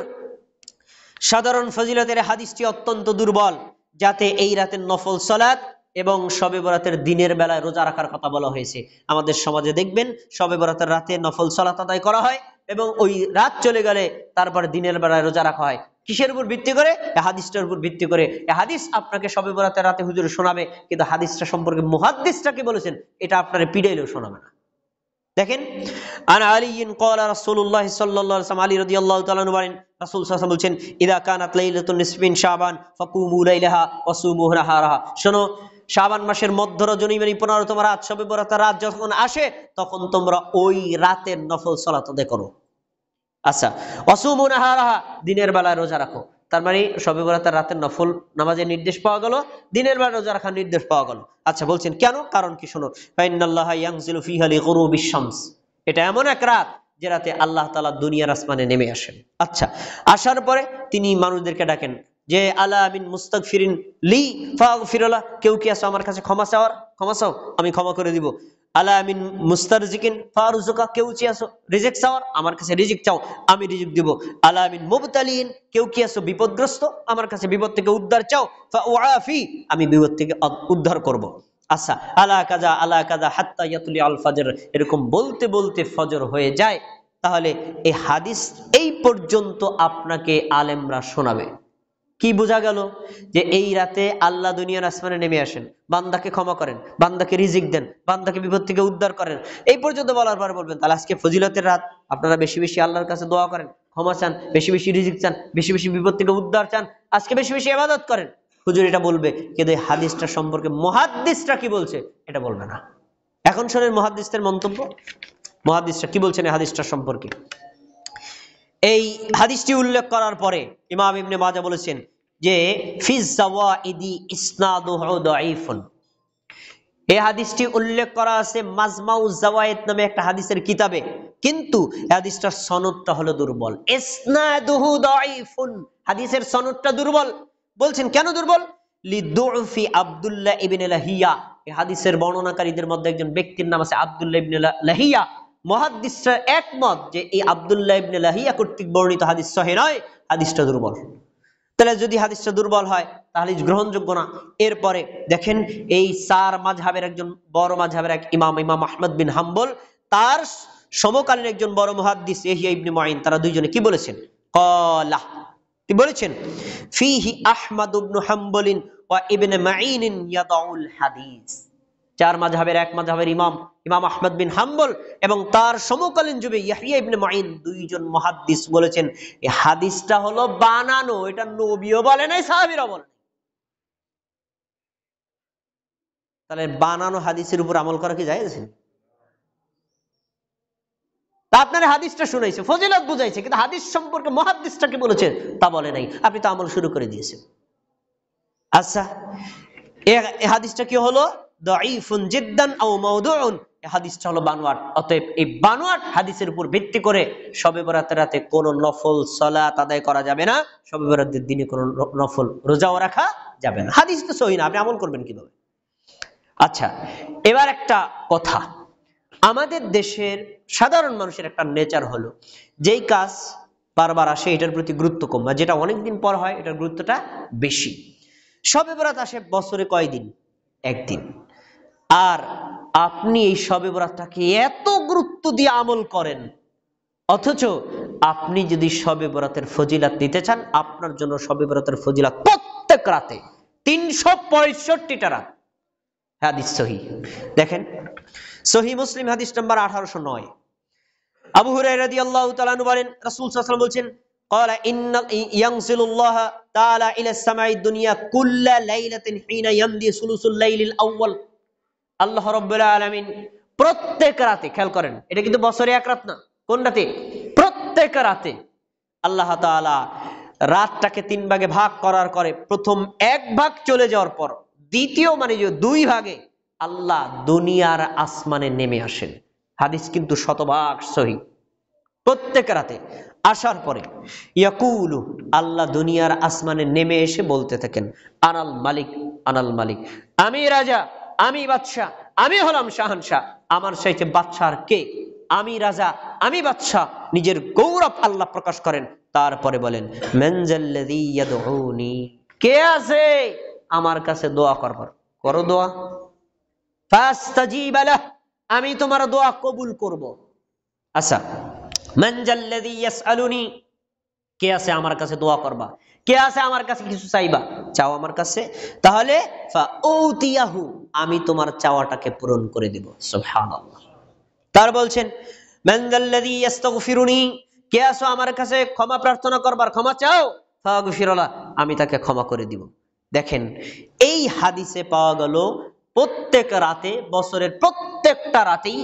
সাধারণ ফজিলতের হাদিসটি অত্যন্ত দুর্বল, যাতে এই রাতের নফল সালাত এবং শবে বরাতের দিনের বেলায় রোজা রাখার কথা বলা হয়েছে। আমাদের সমাজে দেখবেন শবে বরাতের রাতে নফল সালাত আদায় করা হয় এবং ওই রাত চলে গেলে তারপরে দিনের বেলায় রোজা রাখা হয়। কিসের উপর ভিত্তি করে? এই হাদিসটার উপর ভিত্তি করে। এই হাদিস আপনাকে শবে বরাতের রাতে হুজুর শোনাবে, কিন্তু হাদিসটা সম্পর্কে মুহাদ্দিসটা কি বলেছেন এটা আপনারে পিড়াইলেও শোনাবে না। দেখেন, আন আলিয়িন ক্বালা রাসূলুল্লাহ সাল্লাল্লাহু আলাইহি ওয়াসাল্লাম, আলী রাদিয়াল্লাহু তাআলা আনহু বলেন, রাসূল সাল্লাল্লাহু আলাইহি ওয়াসাল্লাম বলেন, ইযা কানাত লাইলাতুন নিসফিন শাবান ফাকুমু লাইলাহা ওয়াসুমু নাহারাহা। শোনো, শাবান মাসের মধ্য রজনী মানে 15তম রাত, শবে বরাতের রাত যখন আসে তখন তোমরা ওই রাতের নফল সালাত আদায় করো। আচ্ছা, ওয়াসুমু নাহারাহা, দিনের বেলায় রোজা রাখো। তার মানে শবে বরাতের রাতের নফল নামাজের নির্দেশ পাওয়া গেল, দিনের বেলা রোজা রাখার নির্দেশ পাওয়া গেল। আচ্ছা, বলছেন কেন? কারণ কি? শুনুন, ফাইনাল্লাহা ইয়ানজিলু ফিহা লিগুরুবিশ শামস, এটা এমন এক রাত যে রাতে আল্লাহ তাআলা দুনিয়ার আসমানে নেমে আসেন। আচ্ছা, আসার পরে তিনি মানুষদেরকে ডাকেন যে আলা মিন মুস্তাগফিরিন লি ফাগফিরুল্লাহ, কেউ কি আছো আমার কাছে ক্ষমা চাওয়ার? ক্ষমা চাও, আমি ক্ষমা করে দিব। আলা মিন মুস্তারজিকিন ফারুজুকা, কেউ কি আছো রিজিক চাওয়ার? আমার কাছে রিজিক চাও, আমি রিজিক দিব। আলা মিন মুবতালিন, কেউ কি আছো বিপদগ্রস্ত? আমার কাছে বিপদ থেকে উদ্ধার চাও, ফাউআফি, আমি বিপদ থেকে উদ্ধার করব। আচ্ছা, আলা কাজা আলা কাজা হাত্তা ইয়াতুলি আল ফজর, এরকম বলতে বলতে ফজর হয়ে যায়। তাহলে এই হাদিস এই পর্যন্ত আপনাকে আলেমরা শোনাবে। কি বোঝা গেল? যে এই রাতে আল্লাহ দুনিয়ার আসমানে নেমে আসেন, বান্দাকে ক্ষমা করেন, বান্দাকে রিজিক দেন, বান্দাকে বিপদ থেকে উদ্ধার করেন। এই পর্যন্ত বলার পর বলবেন তাহলে আজকে ফজিলতের রাত, আপনারা বেশি বেশি আল্লাহর কাছে দোয়া করেন, ক্ষমা চান, বেশি বেশি রিজিক চান, বেশি বেশি বিপদ থেকে উদ্ধার চান, আজকে বেশি বেশি ইবাদত করেন। হুজুর এটা বলবে, কিন্তু এই হাদিসটা সম্পর্কে মুহাদ্দিসরা কি বলছে এটা বলবে না। এখন শোনেন মুহাদ্দিসদের মন্তব্য। মুহাদ্দিসরা কি বলছেন এই হাদিসটা সম্পর্কে। এই হাদিসটি উল্লেখ করার পরে ইমাম ইবনে মাজাহ বলেছেন যে ফি যাওয়াইদি ইসনাদুহু দাঈফুন, এই হাদিসটি উল্লেখ করা আছে মাজমাউজ যাওয়ায়েদ নামে একটা হাদিসের কিতাবে, কিন্তু এই হাদিসটার সনদটা হলো দুর্বল। ইসনাদুহু দাঈফুন, হাদিসের সনদটা দুর্বল। বলছেন কেন দুর্বল? লিদুফি আব্দুল্লাহ ইবনে লাহিয়া, এই হাদিসের বর্ণনাকারীদের মধ্যে একজন ব্যক্তির নাম আছে আব্দুল্লাহ ইবনে লাহিয়া। মুহাদ্দিসরা একমত যে এই আব্দুল্লাহ ইবনে লাহিয়া কর্তৃক বর্ণিত হাদিস সহিহ নয়, হাদিসটা দুর্বল। তাহলে যদি হাদিসটা দুর্বল হয় তাহলে গ্রহণযোগ্য না। এরপরে দেখেন, এই চার মাযহাবের একজন বড় মাযহাবের এক ইমাম, ইমাম আহমদ বিন হাম্বল, তার সমকালীন একজন বড় মুহাদ্দিস ইহইয়া ইবনে মুঈন, তারা দুইজনে কি বলেছেন? ক্বালা, কি বলেছেন? ফিহি আহমদ ইবনে হাম্বলিন ওয়া ইবনে মুঈন ইয়াদাউল হাদিস। চার মাযহাবের এক মাযহাবের ইমাম ইমাম আহমদ বিন হাম্বল এবং তার সমকালীন যুগে ইয়াহইয়া ইবনে মুঈন, দুইজন মুহাদ্দিস বলেছেন এই হাদিসটা হলো বানানো, এটা নবীও বলে নাই, সাহাবীরাও বলে নাই। তাহলে বানানো হাদিসের উপর আমল করা কি জায়েজ? তা আপনারা হাদিসটা শুনাইছে, ফজিলত বুঝাইছে, কিন্তু হাদিস সম্পর্কে মুহাদ্দিসটা কি বলেছেন তা বলে নাই, আপনি তো আমল শুরু করে দিয়েছেন। আচ্ছা, এই হাদিসটা কি হলো? দাঈফুন জিদ্দান আও মাওদুউন, এই হাদিসটা হলো বানোয়াট। অতএব এই বানোয়াট হাদিসের উপর ভিত্তি করে শবে বরাতের রাতে কোনো নফল সালাত আদায় করা যাবে না, শবে বরাতের দিনে কোনো নফল রোজাও রাখা যাবে না। হাদিস তো সহিহ না, আপনি আমল করবেন কিভাবে? আচ্ছা, এবার একটা কথা, আমাদের দেশের সাধারণ মানুষের একটা নেচার হলো যেই কাজ বারবার আসে এটার প্রতি গুরুত্ব কম, আর যেটা অনেকদিন পর হয় এটার গুরুত্বটা বেশি। শবে বরাত আসে বছরে কয়দিন? একদিন। আর আপনি এই শবে বরাতটাকে এত গুরুত্ব দিয়ে আমল করেন, অথচ আপনি যদি শবে বরাতের ফজিলাত নিতে চান, আপনার জন্য শবে বরাতের ফজিলাত প্রত্যেক রাতে 365টা রাত। হাদিস সহিহ, দেখেন সহিহ মুসলিম হাদিস নাম্বার 1809। আবু হুরায়রা রাদিয়াল্লাহু তাআলা আনহু বলেন, রাসূল সাল্লাল্লাহু আলাইহি ওয়াসাল্লাম বলেছেন, ক্বালা ইন্না ইয়ানজিলুল্লাহু তাআলা ইলা সামাঈদ দুনিয়া কুল্লা লাইলাতিন হিনা ইয়ামদি সুলুসুল লাইলিল আউয়াল। আল্লাহ রাব্বুল আলামিন প্রত্যেক রাতে, খেয়াল করেন এটা কিন্তু বছরে এক রাত না, কোন রাতে? প্রত্যেক রাতে আল্লাহ তাআলা রাতটাকে 3 ভাগে ভাগ করার করে প্রথম 1 ভাগ চলে যাওয়ার পর দ্বিতীয় মানে যে 2 ভাগে আল্লাহ দুনিয়ার আসমানে নেমে আসেন। হাদিস কিন্তু শতভাগ সহিহ। প্রত্যেক রাতে আসার পরে ইয়াকুলু, আল্লাহ দুনিয়ার আসমানে নেমে এসে বলতে থাকেন, আনাল মালিক, আনাল মালিক, আমি রাজা, আমি বাদশাহ, আমি হলাম শাহানশাহ, আমার চাইতে বাদশাহ আর কে? আমি রাজা, আমি বাদশাহ, নিজের গৌরব আল্লাহ প্রকাশ করেন। তারপরে বলেন, মানজাল্লাযী ইয়াদউনি, কে আছে আমার কাছে দোয়া করবার? করো দোয়া। ফাস্তাজিব লাহ, আমি তোমার দোয়া কবুল করব। আচ্ছা, মানজাল্লাযী ইয়াসআলুনি, কে আছে আমার কাছে দোয়া করবা? কে আছে আমার কাছে কিছু চাইবা? চাও আমার কাছে, তাহলে ফাউতিয়াহু, আমি তোমার চাওয়াটাকে পূরণ করে দেব। সুবহানাল্লাহ। তার বলছেন, মানজাল্লাযী ইস্তাগফিরুনি, কে আছো আমার কাছে ক্ষমা প্রার্থনা করবার? ক্ষমা চাও, ফাগফিরলা, আমি তাকে ক্ষমা করে দিব। দেখেন, এই হাদিসে পাওয়া গেল প্রত্যেক রাতে, বছরের প্রত্যেকটা রাতেই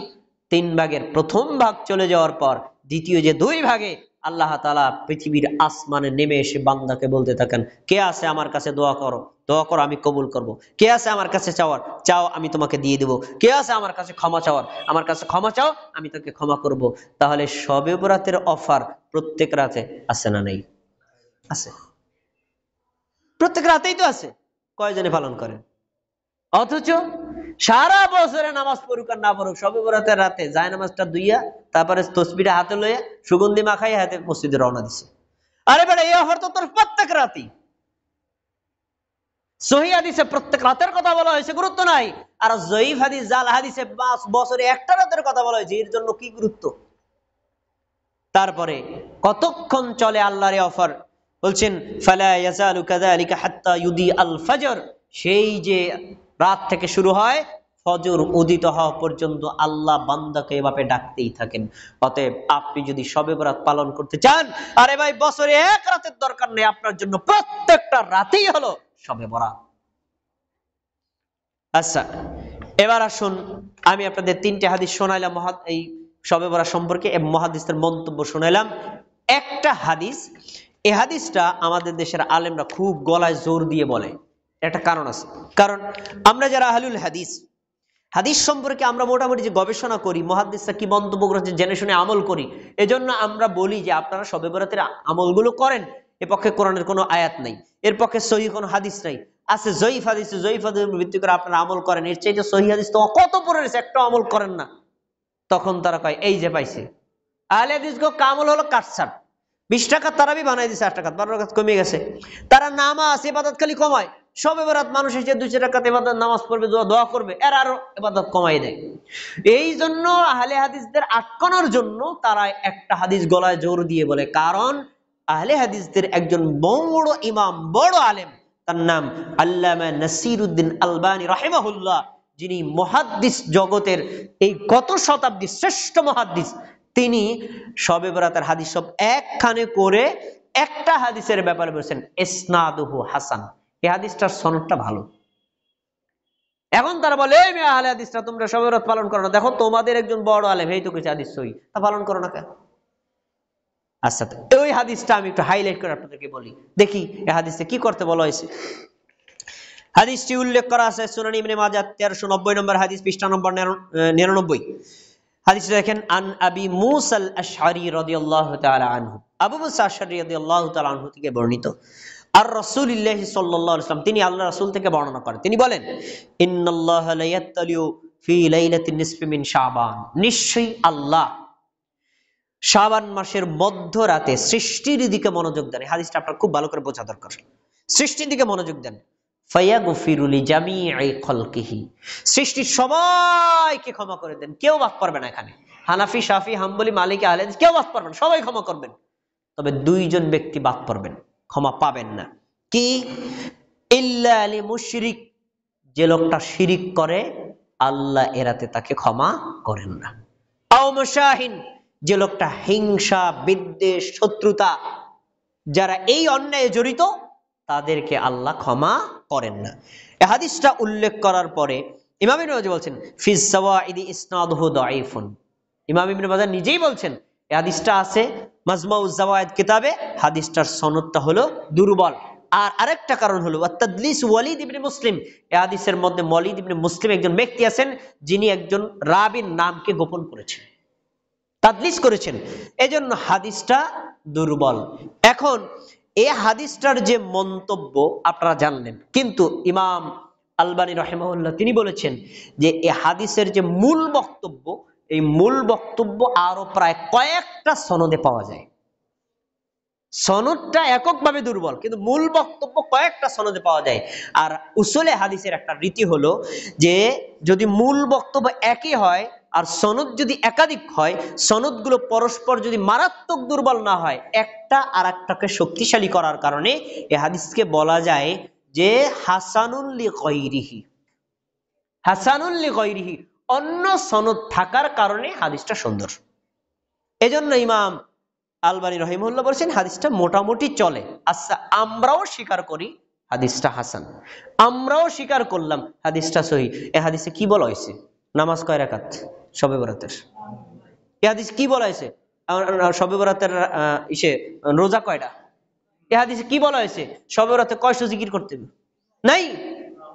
3 ভাগের প্রথম ভাগ চলে যাওয়ার পর দ্বিতীয় যে 2 ভাগে আল্লাহ তাআলা পৃথিবীর আসমানে নেমে এসে বান্দাকে বলতে থাকেন, কে আছে আমার কাছে দোয়া করো, দোয়া করো, আমি কবুল করব। কে আছে আমার কাছে চাওয়ার, চাও, আমি তোমাকে দিয়ে দেব। কে আছে আমার কাছে ক্ষমা চাওয়ার, আমার কাছে ক্ষমা চাও, আমি তাকে ক্ষমা করব। তাহলে শবে বরাতের অফার প্রত্যেক রাতে আছে না নেই? আছে, প্রত্যেক রাতেই তো আছে। কয়জনে পালন করেন? অথচ সারা বছরে নামাজ পড়ুক আর না পড়ুক, শবে বরাতের রাতে যায় নামাজটা দুইয়া, তারপরে তসবিহটা হাতে লইয়া সুগন্ধি মাখাই হাতে মসজিদে রওনা দিছে। আরে বেটা, এই অফার তো তোর প্রত্যেক রাতেই। সহিহ হাদিসে প্রত্যেক রাতের কথা বলা হয়েছে, গুরুত্ব নাই। আর জয়ীফ হাদিস, জাল হাদিসে বছরে একটা রাতের কথা বলা হয়েছে, এর জন্য কি গুরুত্ব? তারপরে কতক্ষণ চলে আল্লাহর এই অফার? বলছেন, ফালা ইয়াজালু কাযালিকা হাত্তা ইউদি আল ফজর, সেই যে রাত থেকে শুরু হয় ফজর উদিত হওয়া পর্যন্ত আল্লাহ বান্দাকে এভাবে ডাকতেই থাকেন। অতএব আপনি যদি শবে বরাত পালন করতে চান, আরে ভাই, বছরে এক রাতের দরকার নেই, আপনার জন্য প্রত্যেকটা রাতেই হলো শবে বরাত। আচ্ছা, এবার আসুন, আমি আপনাদের 3টে হাদিস শোনাইলাম এই শবে বরাত সম্পর্কে, এবং মুহাদ্দিসদের মন্তব্য শোনাইলাম। একটা হাদিস, এই হাদিসটা আমাদের দেশের আলেমরা খুব গলায় জোর দিয়ে বলে। একটা কারণ আছে, কারণ আমরা যারা আহলুল হাদিস, হাদিস সম্পর্কে আমরা মোটামুটি যে গবেষণা করি, মুহাদ্দিসরা কি মন্তব্য করেছে জেনে শুনে আমল করি, এজন্য আমরা বলি যে আপনারা শবে বরাতের আমলগুলো করেন। এর পক্ষে কোরআনের কোনো আয়াত নাই, এর পক্ষে সহিহ কোনো হাদিস নাই, আছে জয়ীফ হাদিস, জয়ীফ হাদিসের ভিত্তি করে আপনারা আমল করেন। এর চাইতে সহিহ হাদিস তো কত পড়ে রয়েছে, একটা আমল করেন না। তখন তারা কয়, এই যে পাইছে, আহলে হাদিসগো কামল হলো কাটছাট। 20 টাকা তারাবি বানাই দিছে, 8 টাকা 12 টাকা কমে গেছে। তারা নামাজ ইবাদত খালি কমায়, শবে বরাত মানুষ এসে 200 টাকাতে ইবাদত নামাজ পড়বে, দোয়া করবে, এর আরো ইবাদত কমাই দেয়। এই জন্য আহলে হাদিসদের আটকানোর জন্য তারা একটা হাদিস গলায় জোর দিয়ে বলে। কারণ আহলে হাদিসদের একজন বড় ইমাম, বড় আলেম, তার নাম আল্লামা নাসিরউদ্দিন আলবানী রাহিমাহুল্লাহ, যিনি মুহাদ্দিস জগতের এই গত শতাব্দীর শ্রেষ্ঠ মুহাদ্দিস, তিনি শবে বরাতের হাদিস সব একখানে করে একটা হাদিসের ব্যাপারে বলেছেন ইসনাদুহু হাসান, এই হাদিসটার সনদটা ভালো। এখন তারা বলে, এই মেয়ে আহলে হাদিসরা তোমরা শবে বরাত পালন করো না, দেখো তোমাদের একজন বড় আলেম এই তো কিছু হাদিস সহিহ, তা পালন করো না কেন? আচ্ছা, ওই হাদিসটা আমি একটু হাইলাইট করে আপনাদেরকে বলি, দেখি এই হাদিসে কি করতে বলা হয়েছে। হাদিসটি উল্লেখ করা আছে সুনান ইবনে মাজাহ 1390 নম্বর হাদিস, পৃষ্ঠা নম্বর 99। হাদিসে দেখেন, আন আবি মুসা আল আশআরী রাদিয়াল্লাহু তাআলা আনহু, আবু মুসা আশআরী রাদিয়াল্লাহু তাআলা আনহু থেকে বর্ণিত, আর রাসূলুল্লাহ সাল্লাল্লাহু আলাইহি ওয়াসাল্লাম, তিনি আল্লাহর রাসূল থেকে বর্ণনা করেন, তিনি বলেন, ইন্নাল্লাহা লা ইয়াত্তালিউ ফি লাইলাতিন নিসফি মিন শাবান, নিশ্চয়ই আল্লাহ শাবান মাসের মধ্যরাতে সৃষ্টির দিকে মনোযোগ দেন। এই হাদিসটা আপনার খুব ভালো করে বোঝা দরকার। সৃষ্টির দিকে মনোযোগ দেন, ফায়াগফিরু লিজামিই খালকিহি, সৃষ্টির সবাইকে ক্ষমা করে দেন, কেউ বাদ পড়বে না। এখানে হানাফি, শাফি, হাম্বলি, মালিকি, আহলে হাদিস কেউ বাদ পড়বেন, সবাই ক্ষমা করবেন। তবে 2 জন ব্যক্তি বাদ পড়বেন, ক্ষমা পাবেন না। কি? ইল্লা লিমুশরিক, যে লোকটা শিরিক করে আল্লাহ এরাতে তাকে ক্ষমা করেন না। আও মুশাহিন, যে লোকটা হিংসা, বিদ্বেষ, শত্রুতা, যারা এই অন্যায়ে জড়িত, তাদেরকে আল্লাহ ক্ষমা করেন না। এই হাদিসটা উল্লেখ করার পরে ইমাম ইবনে মাজাহ বলছেন, ফিস সাওয়াইদি ইসনাদুহু দাঈফুন, ইমাম ইবনে মাজাহ নিজেই বলছেন এই হাদিসটা আছে মাজমাউজ জাওয়ায়েদ কিতাবে, হাদিসটার সনদটা হলো দুর্বল। আর আরেকটা কারণ হলো তাদলিস ওয়ালিদ ইবনে মুসলিম, এই হাদিসের মধ্যে ওয়ালিদ ইবনে মুসলিম একজন ব্যক্তি আছেন, যিনি একজন রাবীর নামকে গোপন করেছেন। তাদলিস করেছেন, এজন্য হাদিসটা দুর্বল। এখন এই হাদিসটার যে মন্তব্য আপনারা জানলেন, কিন্তু ইমাম আলবানী রাহিমাহুল্লাহ তিনি বলেছেন যে এই হাদিসের যে মূল বক্তব্য, এই মূল বক্তব্য আরো প্রায় কয়েকটা সনদে পাওয়া যায়। সনদটা এককভাবে দুর্বল, কিন্তু মূল বক্তব্য কয়েকটা সনদে পাওয়া যায়। আর উসুলে হাদিসের একটা রীতি হলো যে যদি মূল বক্তব্য একই হয় আর সনদ যদি একাধিক হয়, সনদগুলো পরস্পর যদি মারাত্মক দুর্বল না হয়, একটা আর একটাকে শক্তিশালী করার কারণে এই হাদিসকে বলা যায় যে হাসানুল লিগাইরিহি। হাসানুল লিগাইরিহি, অন্য সনদ থাকার কারণে হাদিসটা সুন্দর। এজন্য ইমাম আলবানী রহিমাহুল্লাহ বলেছেন হাদিসটা মোটামুটি চলে। আচ্ছা, আমরাও স্বীকার করি হাদিসটা হাসান, আমরাও স্বীকার করলাম হাদিসটা সহিহ। এই হাদিসে কি বলা হয়েছে? নামাজ কয় রাকাত শবে বরাতের? এই হাদিস কি বলা হয়েছে? শবে বরাতের রোজা কয়টা? এই হাদিসে কি বলা হয়েছে? শবে বরাতে কয়শো জিকির করতে হবে? নাই।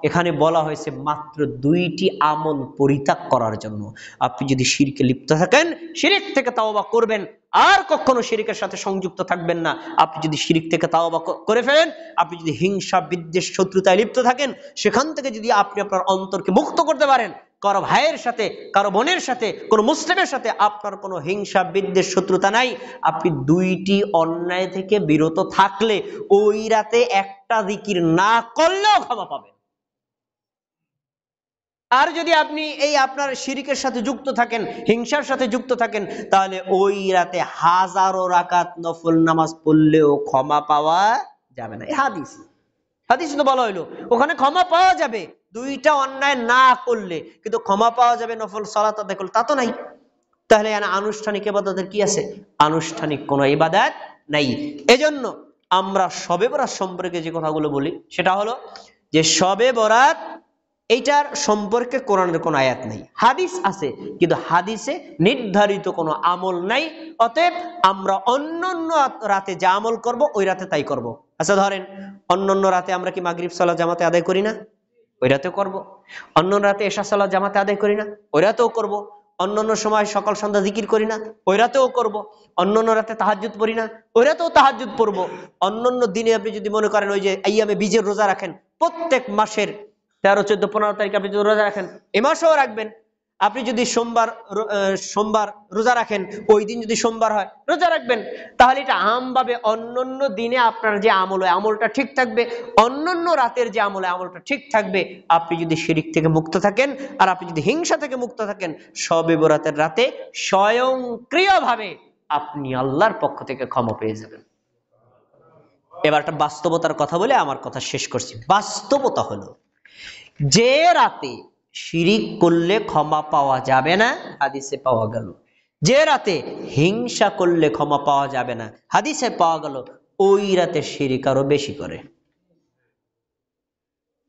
এখানে বলা হয়েছে মাত্র 2টি আমল পরিত্যাগ করার জন্য। আপনি যদি শিরকে লিপ্ত থাকেন, শিরিক থেকে তাওবা করবেন, আর কখনো শিরিকের সাথে সংযুক্ত থাকবেন না। আপনি যদি শিরিক থেকে তাওবা করে ফেলেন, আপনি যদি হিংসা বিদ্বেষ শত্রুতায় লিপ্ত থাকেন, সেখান থেকে যদি আপনি আপনার অন্তরকে মুক্ত করতে পারেন, কারো ভাইয়ের সাথে, কারো বোনের সাথে, কোনো মুসলিমের সাথে আপনার কোনো হিংসা বিদ্বেষ শত্রুতা নাই, আপনি 2টি অন্যায় থেকে বিরত থাকলে ওই রাতে একটা জিকির না করলেও ক্ষমা পাবেন। আর যদি আপনি এই আপনার শিরিকের সাথে যুক্ত থাকেন, হিংসার সাথে যুক্ত থাকেন, তাহলে ওই রাতে হাজারো রাকাত নফল নামাজ পড়লেও ক্ষমা পাওয়া যাবে না। এই হাদিস তো বলা হইলো ওখানে ক্ষমা পাওয়া যাবে 2টা অন্যায় না করলে, কিন্তু ক্ষমা পাওয়া যাবে নফল সালাত আদায় করলে, তা তো নাই। তাহলে আনুষ্ঠানিক ইবাদতের কি আছে? আনুষ্ঠানিক কোনো ইবাদত নাই। এজন্য আমরা শবে বরাত সম্পর্কে যে কথাগুলো বলি সেটা হলো যে শবে বরাত এইটার সম্পর্কে কোরআনের কোনো আয়াত নাই, হাদিস আছে, কিন্তু হাদিসে নির্ধারিত কোনো আমল নাই। অতএব আমরা অন্যান্য রাতে যা আমল করব ওই রাতে তাই করব। আচ্ছা ধরেন অন্যান্য রাতে আমরা কি মাগরিব সালাত জামাতে আদায় করি না? ওই রাতেও করব। অন্য রাতে এশা সালাত জামাতে আদায় করি না? ওই রাতেও করব। অন্যান্য সময় সকাল সন্ধ্যা জিকির করি না? ওই রাতেও করব। অন্যান্য রাতে তাহাজ্জুদ পড়ি না? ওই রাতেও তাহাজ্জুদ পড়ব। অন্যান্য দিনে আপনি যদি মনে করেন ওই যে আইয়ামে বীজের রোজা রাখেন, প্রত্যেক মাসের 13, 14, 15 তারিখ আপনি যদি রোজা রাখেন, এ মাসেও রাখবেন। আপনি যদি সোমবার রোজা রাখেন, ওই দিন যদি সোমবার হয় রোজা রাখবেন। তাহলে এটা আমভাবে অন্যান্য দিনে আপনার যে আমল হয় আমলটা ঠিক থাকবে, অন্যান্য রাতের যে আমল হয় আমলটা ঠিক থাকবে। আপনি যদি শিরিক থেকে মুক্ত থাকেন আর আপনি যদি হিংসা থেকে মুক্ত থাকেন, শবে বরাতের রাতে স্বয়ংক্রিয়ভাবে আপনি আল্লাহর পক্ষ থেকে ক্ষমা পেয়ে যাবেন। এবার একটা বাস্তবতার কথা বলে আমার কথা শেষ করছি। বাস্তবতা হলো যে রাতে শিরিক করলে ক্ষমা পাওয়া যাবে না, হাদিসে পাওয়া গেল। যে রাতে হিংসা করলে ক্ষমা পাওয়া যাবে না, হাদিসে পাওয়া গেল। ওই রাতে শিরিক আরো বেশি করে।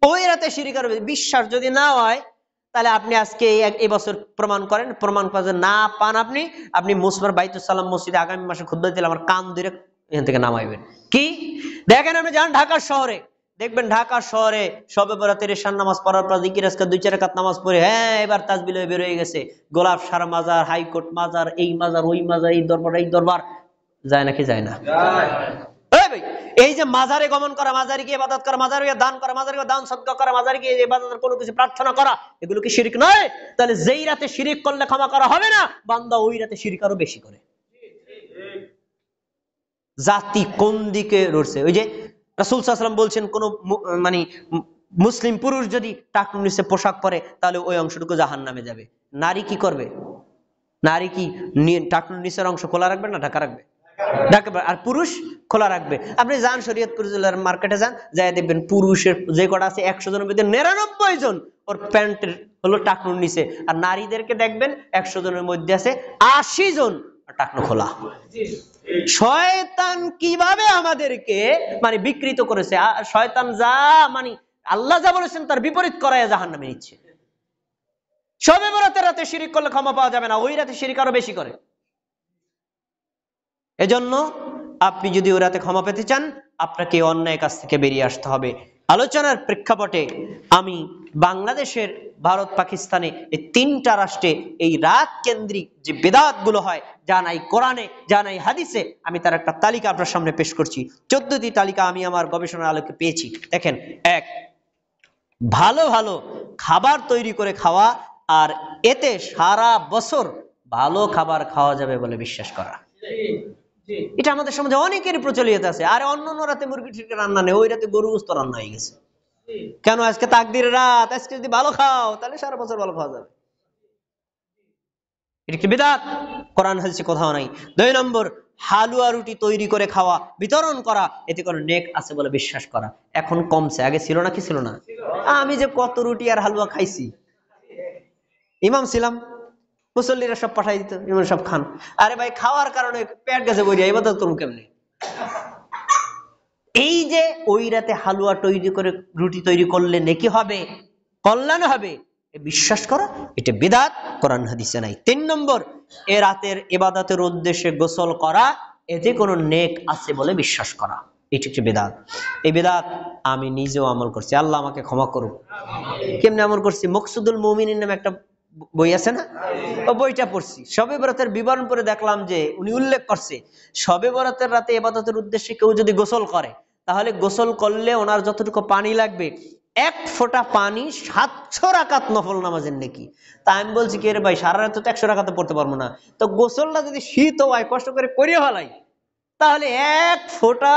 ওই রাতে শিরিক আরো বেশি। বিশ্বাস যদি না হয় তাহলে আপনি আজকে এই বছর প্রমাণ করেন, প্রমাণ করে না পান আপনি মুসলিম বাইতুল সালাম মসজিদে আগামী মাসে খুতবা দিলে আমার কান ধরে এখান থেকে নামাইবেন। কি দেখেন, আপনি যান ঢাকা শহরে, দেখবেন ঢাকা শহরে শবে বরাতের এশার নামাজ পড়ার পর জিকির আজকাল 2-4 রাকাত নামাজ পড়ে হ্যাঁ এবার তাজবিল হয়ে বের হয়ে গেছে, গোলাপ সারা মাজার, হাইকোর্ট মাজার, এই মাজার ওই মাজার, এই দরবার যায় নাকি যায় না? এই যে মাজারে গমন করা, মাজারে গিয়ে ইবাদত করা, মাজারে গিয়ে দান করা, মাজারে গিয়ে দান সদকা করা, মাজারে গিয়ে ইবাদতের কোনো কিছু প্রার্থনা করা, এগুলো কি শিরক নয়? তাহলে যেই রাতে শিরক করলে ক্ষমা করা হবে না, বান্দা ওই রাতে শিরক আরো বেশি করে। জাতি কোন দিকে রয়েছে? ওই যে রাসূল সাল্লাল্লাহু আলাইহি ওয়াসাল্লাম বলছেন কোন মানে মুসলিম পুরুষ যদি টাকনুর নিচে পোশাক পরে তাহলে ওই অংশটুকু জাহান্নামে যাবে। নারী কি করবে? নারী কি টাকনুর নিচের অংশ খোলা রাখবে না ঢাকা রাখবে? আর পুরুষ খোলা রাখবে। আপনি যান শরীয়তপুর জেলার মার্কেটে যান, যাই দেখবেন পুরুষের যে কটা আছে 100 জনের মধ্যে 99 জন ওর প্যান্টের হলো টাকনুর নিচে, আর নারীদেরকে দেখবেন 100 জনের মধ্যে আছে 80 জন টাকনু খোলা। শয়তান কিভাবে আমাদেরকে মানে বিকৃত করেছে। শয়তান যা মানে আল্লাহ যা বলেছেন তার বিপরীত করায় জাহান্নামে নিচ্ছে। শবে বরাতের রাতে শিরিক করলে ক্ষমা পাওয়া যাবে না, ওই রাতে শিরিক আরো বেশি করে। এজন্য আপনি যদি ওই রাতে ক্ষমা পেতে চান, আপনাকে অন্যায় কাজ থেকে বেরিয়ে আসতে হবে। আলোচনার প্রেক্ষাপটে আমি বাংলাদেশের, ভারত, পাকিস্তানে এই তিনটা রাষ্ট্রে এই রাত কেন্দ্রিক যে বেদাত গুলো হয়, যা নাই কোরআনে, যা নাই হাদিসে, আমি তার একটা তালিকা আপনার সামনে পেশ করছি। 14টি তালিকা আমি আমার গবেষণার আলোকে পেয়েছি। দেখেন, এক, ভালো ভালো খাবার তৈরি করে খাওয়া, আর এতে সারা বছর ভালো খাবার খাওয়া যাবে বলে বিশ্বাস করা। এটা আমাদের সমাজে অনেকেরই প্রচলিত আছে। আরে অন্য রাতে মুরগি ঠিক রান্না নেই, ওই রাতে গরু গোশত রান্না হয়ে গেছে। কেন? আজকে তাকদীরের রাত, আজকে যদি ভালো খাও তাহলে সারা বছর ভালো খাওয়া যাবে। এটা কি বিদআত? কোরআন হাদিসে কোথাও নাই। 2 নম্বর, হালুয়া রুটি তৈরি করে খাওয়া, বিতরণ করা, এতে কোনো নেক আছে বলে বিশ্বাস করা। এখন কমছে, আগে ছিল না কি ছিল না? আমি যে কত রুটি আর হালুয়া খাইছি, ইমাম ছিলাম, মুসল্লিরা সব পাঠাই দিত, ইমাম সব খান। আরে ভাই, খাওয়ার কারণে পেট গেছে বইয়া, ইবাদত করবো কেমনে? এই যে ওই রাতে হালুয়া তৈরি করে রুটি তৈরি করলে নেকি হবে, কল্যাণ হবে, বিশ্বাস করা, এটা বিদআত, কোরআন হাদিসে নাই। 3 নম্বর, এ রাতের ইবাদতের উদ্দেশ্যে গোসল করা, এতে কোনো নেক আছে বলে বিশ্বাস করা, এটা হচ্ছে বিদআত। এই বিদআত আমি নিজেও আমল করছি, আল্লাহ আমাকে ক্ষমা করুক। কেমনে আমল করছি? মকসুদুল মুমিনিন নামে একটা বই আছে না, ও বইটা পড়ছি। শবে বরাতের বিবরণ পড়ে দেখলাম যে উনি উল্লেখ করছে, শবে বরাতের রাতে ইবাদতের উদ্দেশ্যে কেউ যদি গোসল করে, তাহলে গোসল করলে ওনার যতটুকু পানি লাগবে, 1 ফোঁটা পানি 700 রাকাত নফল নামাজের নেকি। তা আমি বলছি, কি রে ভাই, সারা রাত তো 100 রাকাত পড়তে পারবো না, তো গোসলটা যদি শীত হয়, কষ্ট করে করিয়ে ফেলাই, তাহলে 1 ফোঁটা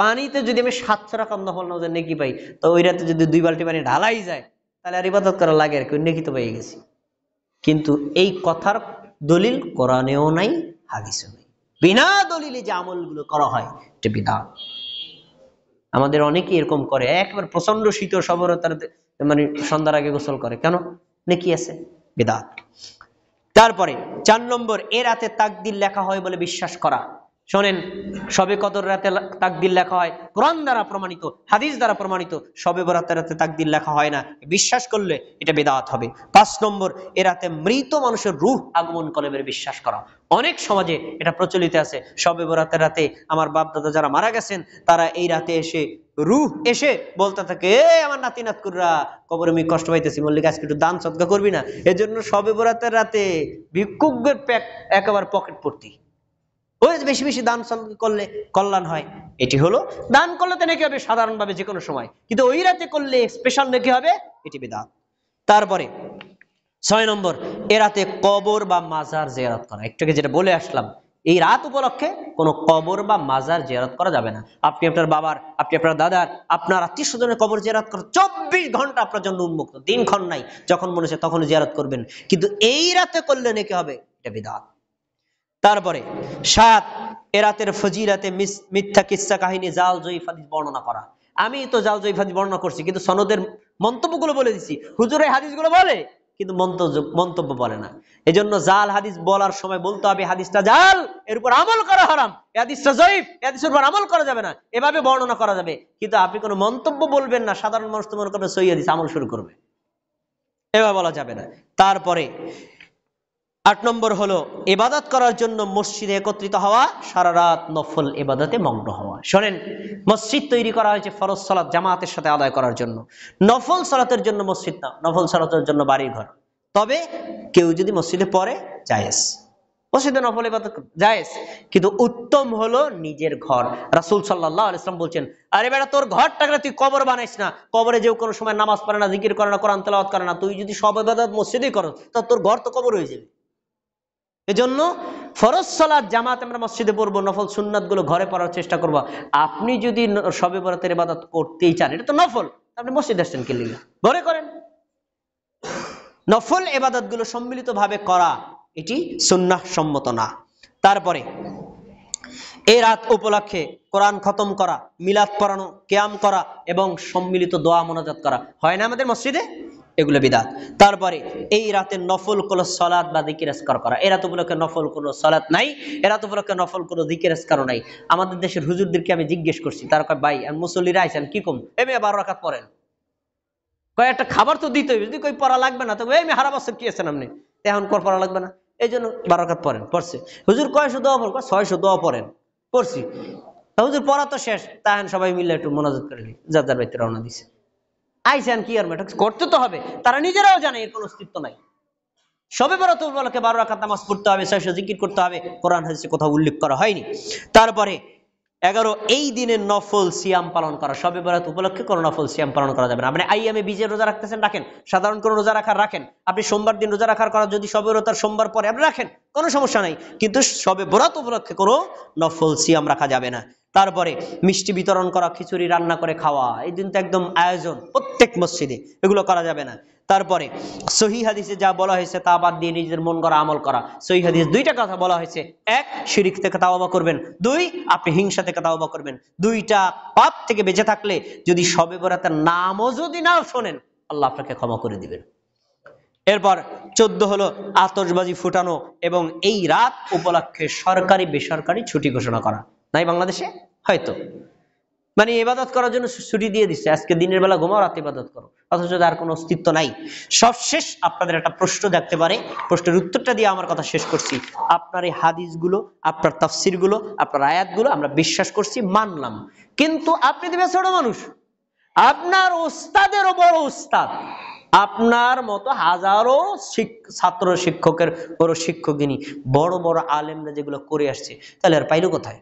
পানিতে যদি আমি 700 রাকাত নফল নামাজের নেকি পাই, তো ওই রাতে যদি 2 বালতি পানি ঢালাই যায়, তাহলে আর ইবাদত করা লাগে আর কি, নেকি তো পেয়ে গেছি। কিন্তু এই কথার দলিল কোরআনেও নাই, হাদিসেও নাই। বিনা দলিলে যে আমলগুলো করা হয়, এটা বিদআত। আমাদের অনেকেই এরকম করে, একবার প্রচন্ড শীত সবরতার মানে সন্ধ্যার আগে গোসল করে, কেন? নেকি আছে, বিদআত। তারপরে 4 নম্বর, এ রাতে তাকদীর লেখা হয় বলে বিশ্বাস করা। শোনেন, শবে কদর রাতে তাকদীর লেখা হয়, কোরআন দ্বারা প্রমাণিত, হাদিস দ্বারা প্রমাণিত। শবে বরাতের রাতে তাকদীর লেখা হয় না, বিশ্বাস করলে এটা বিদআত হবে। 5 নম্বর, এ রাতে মৃত মানুষের রূহ আগমন করে বলে বিশ্বাস করা। অনেক সমাজে এটা প্রচলিত আছে, শবে বরাতের রাতে আমার বাপ দাদা যারা মারা গেছেন, তারা এই রাতে এসে, রূহ এসে বলতে থাকে, এই আমার নাতি নাতকুররা, কবরে আমি কষ্ট পাইতেছি, মল্লিক আজকে একটু দান সদকা করবি না? এজন্য শবে বরাতের রাতে ভিক্ষুকদের একেবারে পকেট ভর্তি, ওই বেশি বেশি দান করলে কল্যাণ হয়। এটি হলো, দান করলে তো নাকি হবে সাধারণভাবে যে কোনো সময়, কিন্তু ওই রাতে করলে স্পেশাল নাকি হবে, এটি বিদআত। তারপরে 6 নম্বর, এ রাতে কবর বা মাজার জিয়ারত করা। একটু আগে যেটা বলে আসলাম, এই রাত উপলক্ষে কোনো কবর বা মাজার জিয়ারত করা যাবে না। আপনি আপনার বাবার, আপনি আপনার দাদার, আপনার আত্মীয় স্বজনের কবর জিয়ারত করেন, 24 ঘন্টা আপনার জন্য উন্মুক্ত, দিনক্ষণ নাই, যখন মনে হচ্ছে তখন জিয়ারত করবেন, কিন্তু এই রাতে করলে নাকি হবে, এটা বিদআত। তারপরে 7, এ রাতের ফজিলাতে মিথ্যা কিসসা কাহিনী, জাল জয়ীফ হাদিস বর্ণনা করা। আমি তো জাল জয়ীফ হাদিস বর্ণনা করছি, কিন্তু সনদের মন্তব্যগুলো বলে দিচ্ছি। হুজুর এই হাদিসগুলো বলে, কিন্তু মন্তব্য বলে না। এজন্য জাল হাদিস বলার সময় বলতে হবে, হাদিসটা জাল, এর উপর আমল করা হারাম, এই হাদিসটা জয়ীফ, এই হাদিসের উপর আমল করা যাবে না, এভাবে বর্ণনা করা যাবে। কিন্তু আপনি কোনো মন্তব্য বলবেন না, সাধারণ মানুষ তো মনে করবে সহিহ হাদিস, আমল শুরু করবে, এভাবে বলা যাবে না। তারপরে 8 নম্বর হলো, ইবাদত করার জন্য মসজিদে একত্রিত হওয়া, সারা রাত নফল ইবাদতে মগ্ন হওয়া। শোনেন, মসজিদ তৈরি করা হয়েছে ফরজ সালাত জামাতের সাথে আদায় করার জন্য, নফল সালাতের জন্য মসজিদ না, নফল সালাতের জন্য বাড়ির ঘর। তবে কেউ যদি মসজিদে পড়ে, জায়েজ, মসজিদে নফল ইবাদত জায়েজ, কিন্তু উত্তম হলো নিজের ঘর। রাসূল সাল্লাল্লাহু আলাইহি ওয়াসাল্লাম বলছেন, আরে বেটা, তোর ঘরটাকে তুই কবর বানাইস না, কবরে যেও কোনো সময় নামাজ পড়ে না, জিকির করে না, কোরআন তেলাওয়াত করে না, তুই যদি সব ইবাদত মসজিদেই করস, তা তোর ঘর তো কবর হয়ে যাবে। এজন্য ফরজ সালাত জামাতে আমরা মসজিদে পড়বো, নফল সুন্নাত গুলো ঘরে পড়ার চেষ্টা করবো। আপনি যদি শবে বরাতের ইবাদত করতেই চান, এটা তো নফল, আপনি মসজিদে আসছেন কি লিগা? ঘরে করেন। নফল ইবাদত গুলো সম্মিলিত ভাবে করা, এটি সুন্নাহ সম্মত না। তারপরে এই রাত উপলক্ষে কোরআন খতম করা, মিলাদ পড়ানো, কিয়াম করা এবং সম্মিলিত দোয়া মোনাজাত করা হয় না আমাদের মসজিদে, এগুলো বিদআত। তারপরে এই রাতে নফল কোনো সালাত বা যিকির আজকার করা, এই রাত উপলক্ষে নফল কোনো সালাত নাই, এই রাত উপলক্ষে নফল কোনো যিকির আজকারও নাই। আমাদের দেশের হুজুরদেরকে আমি জিজ্ঞেস করছি, তারা কয়, ভাই মুসল্লিরা আইছেন কি কম, এমনি 12 রাকাত পড়েন, কয় একটা খাবার তো দিতে হবে, যদি কই পড়া লাগবে না, তবে এমনি হারা বছর কি আছেন আপনি, এখন পড়া লাগবে না, এই জন্য 12 রাকাত পড়েন। পড়ছে হুজুর, কয়শো দোয়া পড়েন, 600 দোয়া পড়েন, পড়ছি। হুজুর পড়া তো শেষ, তাহেন সবাই মিলে একটু মোনাজাত করে নি, যার যার বাড়িতে রওনা দিছে। আইসেন কি আর করতে তো হবে, তারা নিজেরাও জানে এর কোনো অস্তিত্ব নাই। শবে বরাত উপলক্ষে 12 রাকাত নামাজ পড়তে হবে, 600 জিকির করতে হবে, কোরআন হাদিসে কোথাও উল্লেখ করা হয়নি। তারপরে 11 এই দিনের নফল সিয়াম পালন করা। শবে বরাত উপলক্ষে কোনো নফল সিয়াম পালন করা যাবে না। আপনি আইয়ামে বীজের রোজা রাখতেছেন, রাখেন। সাধারণ কোনো রোজা রাখেন। আপনি সোমবার দিন রোজা রাখার করা, যদি শবে বরাত সোমবার পরে আপনি রাখেন, কোনো সমস্যা নাই, কিন্তু শবে বরাত উপলক্ষে কোনো নফল সিয়াম রাখা যাবে না। তারপরে মিষ্টি বিতরণ করা, খিচুড়ি রান্না করে খাওয়া, এই দিন তো একদম আয়োজন প্রত্যেক মসজিদে, এগুলো করা যাবে না। তারপরে সহিহ হাদিসে যা বলা হয়েছে তা বাদ দিয়ে নিজেদের মন গড়া আমল করা। সহিহ হাদিসে 2টা কথা বলা হয়েছে, 1 শিরিক থেকে তাওবা করবেন, 2 আপনি হিংসা থেকে তাওবা করবেন। 2টা পাপ থেকে বেঁচে থাকলে যদি শবে বরাতের নামও যদি নাও শোনেন, আল্লাহ আপনাকে ক্ষমা করে দিবেন। এরপর 14 হলো আতশবাজি ফুটানো এবং এই রাত উপলক্ষে সরকারি বেসরকারি ছুটি ঘোষণা করা। নাই বাংলাদেশে হয়তো, মানে ইবাদত করার জন্য ছুটি দিয়ে দিচ্ছে, আজকে দিনের বেলা ঘুমাও, রাতে ইবাদত করো, অথচ তার কোনো অস্তিত্ব নাই। সবশেষ আপনাদের একটা প্রশ্ন দেখতে পারে, প্রশ্নের উত্তরটা দিয়ে আমার কথা শেষ করছি। আপনার এই হাদিসগুলো, আপনার তাফসিরগুলো, আপনার আয়াতগুলো আমরা বিশ্বাস করছি, মানলাম, কিন্তু আপনি দিবে ছোট মানুষ, আপনার ওস্তাদেরও বড় ওস্তাদ, আপনার মতো হাজারো ছাত্র শিক্ষকের বড় শিক্ষকিনী, বড় বড় আলেমরা যেগুলো করে আসছে, তাহলে আর পাইলো কোথায়?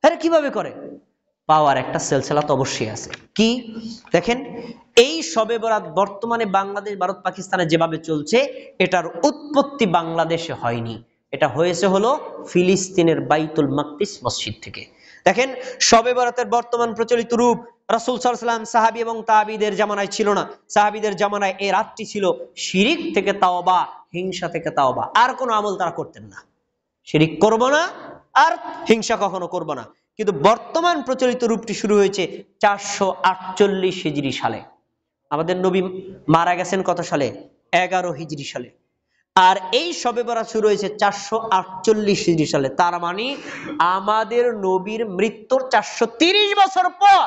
আরে কিভাবে করে? পাওয়ার একটা সিলসিলা তো অবশ্যই আছে। কি দেখেন, এই শবে বরাত বর্তমানে বাংলাদেশ, ভারত, পাকিস্তানে যেভাবে চলছে, এটার উৎপত্তি বাংলাদেশে হয়নি, এটা হয়েছে হলো ফিলিস্তিনের বাইতুল মাকদিস মসজিদ থেকে। দেখেন, শবে বরাতের বর্তমান প্রচলিত রূপ রাসূল সাল্লাল্লাহু আলাইহি ওয়াসাল্লাম, সাহাবী এবং তাবিদের জামানায় ছিল না। সাহাবীদের জামানায় এই রাতটি ছিল শিরিক থেকে তাওবা, হিংসা থেকে তাওবা, আর কোনো আমল তারা করতেন না। শিরিক করব না আর হিংসা কখনো করব না। কিন্তু বর্তমান প্রচলিত রূপটি শুরু হয়েছে 448 হিজরি সালে। আমাদের নবী মারা গেছেন কত সালে? 11 হিজরি সালে। আর এই শবে বরাত শুরু হয়েছে 448 হিজরি সালে। তার মানে আমাদের নবীর মৃত্যুর 430 বছর পর।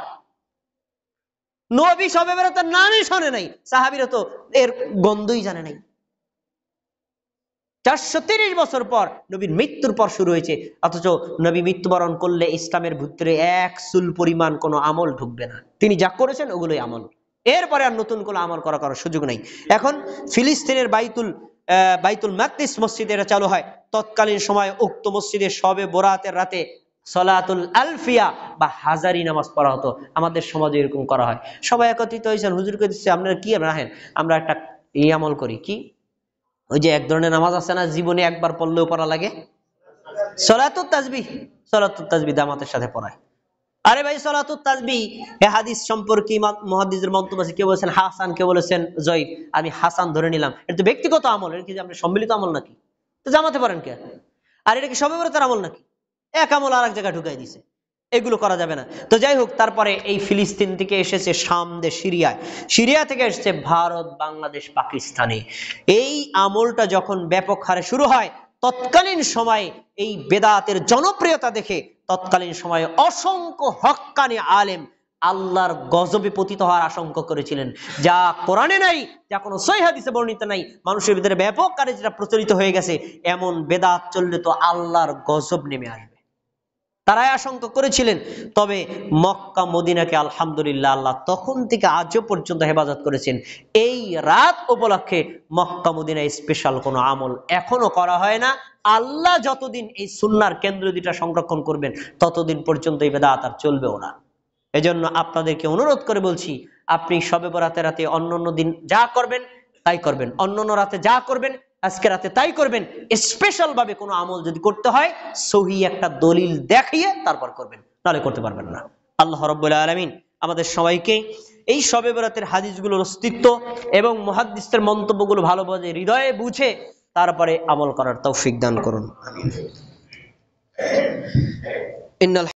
নবী শবে বরাতের নামই শোনে নাই, সাহাবীরা তো এর গন্ধই জানে নাই। 430 বছর পর নবীর মৃত্যুর পর শুরু হয়েছে, অথচ নবী মৃত্যুবরণ করলে ইসলামের ভিতরে 1 চুল পরিমাণ কোনো আমল ঢুকবে না। তিনি যা করেছেন ওগুলোই আমল, এরপরে আর নতুন কোনো আমল করার সুযোগ নাই। এখন ফিলিস্তিনের বাইতুল মাকদিস মসজিদে এটা চালু হয়। তৎকালীন সময় উক্ত মসজিদে শবে বরাতের রাতে সলাতুল আলফিয়া বা হাজারি নামাজ পড়া হতো। আমাদের সমাজে এরকম করা হয়। সবাই একত্রিত হয়েছেন, হুজুরকে দিচ্ছে, আপনারা কি রাখেন, আমরা একটা এই আমল করি। কি? ওই যে এক ধরনের নামাজ আছে না, জীবনে একবার পড়লেও পড়া লাগে, সলাতুত তাসবিহ। সলাতুত তাসবিহ জামাতের সাথে পড়ায়। আরে ভাই, সলাতুত তাসবিহ এই হাদিস সম্পর্কে মুহাদ্দিসদের মন্তব্য আছে, কেউ বলেছেন হাসান, কেউ বলেছেন জয়ীফ। আমি হাসান ধরে নিলাম। এটা তো ব্যক্তিগত আমল, এটা কি আপনি সম্মিলিত আমল নাকি? তো জামাতে পারেন কে? আর এটা কি শবে বরাতের আমল নাকি? এক আমল আর এক জায়গায় ঢুকাই দিছে, এগুলো করা যাবে না। তো যাই হোক, তারপরে এই ফিলিস্তিন থেকে এসেছে শাম দেশ, সিরিয়ায়, সিরিয়া থেকে এসেছে ভারত, বাংলাদেশ, পাকিস্তানে। এই আমলটা যখন ব্যাপক হারে শুরু হয়, তৎকালীন সময়ে এই বেদাতের জনপ্রিয়তা দেখে তৎকালীন সময়ে অসংখ্য হক্কানি আলেম আল্লাহর গজবে পতিত হওয়ার আশঙ্কা করেছিলেন। যা কোরআনে নাই, যা কোনো সহিহ হাদিসে বর্ণিত নাই, মানুষের ভিতরে ব্যাপক হারে যেটা প্রচলিত হয়ে গেছে, এমন বেদাত চললে তো আল্লাহর গজব নেমে আসবে, তারাই আশঙ্কা করেছিলেন। তবে মক্কা মদিনাকে আলহামদুলিল্লাহ আল্লাহ তখন থেকে আজও পর্যন্ত হেফাজত করেছেন। এই রাত উপলক্ষে মক্কা মদিনায় স্পেশাল কোনো আমল এখনো করা হয় না। আল্লাহ যতদিন এই সুন্নাহর কেন্দ্র দুটা সংরক্ষণ করবেন, ততদিন পর্যন্ত এই বেদাত আর চলবেও না। এজন্য আপনাদেরকে অনুরোধ করে বলছি, আপনি শবে বরাতের রাতে অন্যান্য দিন যা করবেন তাই করবেন, অন্যান্য রাতে যা করবেন আজকে রাতে তাই করবেন। স্পেশাল ভাবে কোনো আমল যদি করতে হয়, সহি একটা দলিল দেখিয়ে তারপর করবেন, নাহলে করতে পারবেন না। আল্লাহ রাব্বুল আলামিন আমাদের সবাইকে এই শবে বরাতের হাদিসগুলোর অস্তিত্ব এবং মুহাদ্দিসদের মন্তব্যগুলো ভালোভাবে হৃদয়ে বুঝে তারপরে আমল করার তৌফিক দান করুন। আমিন।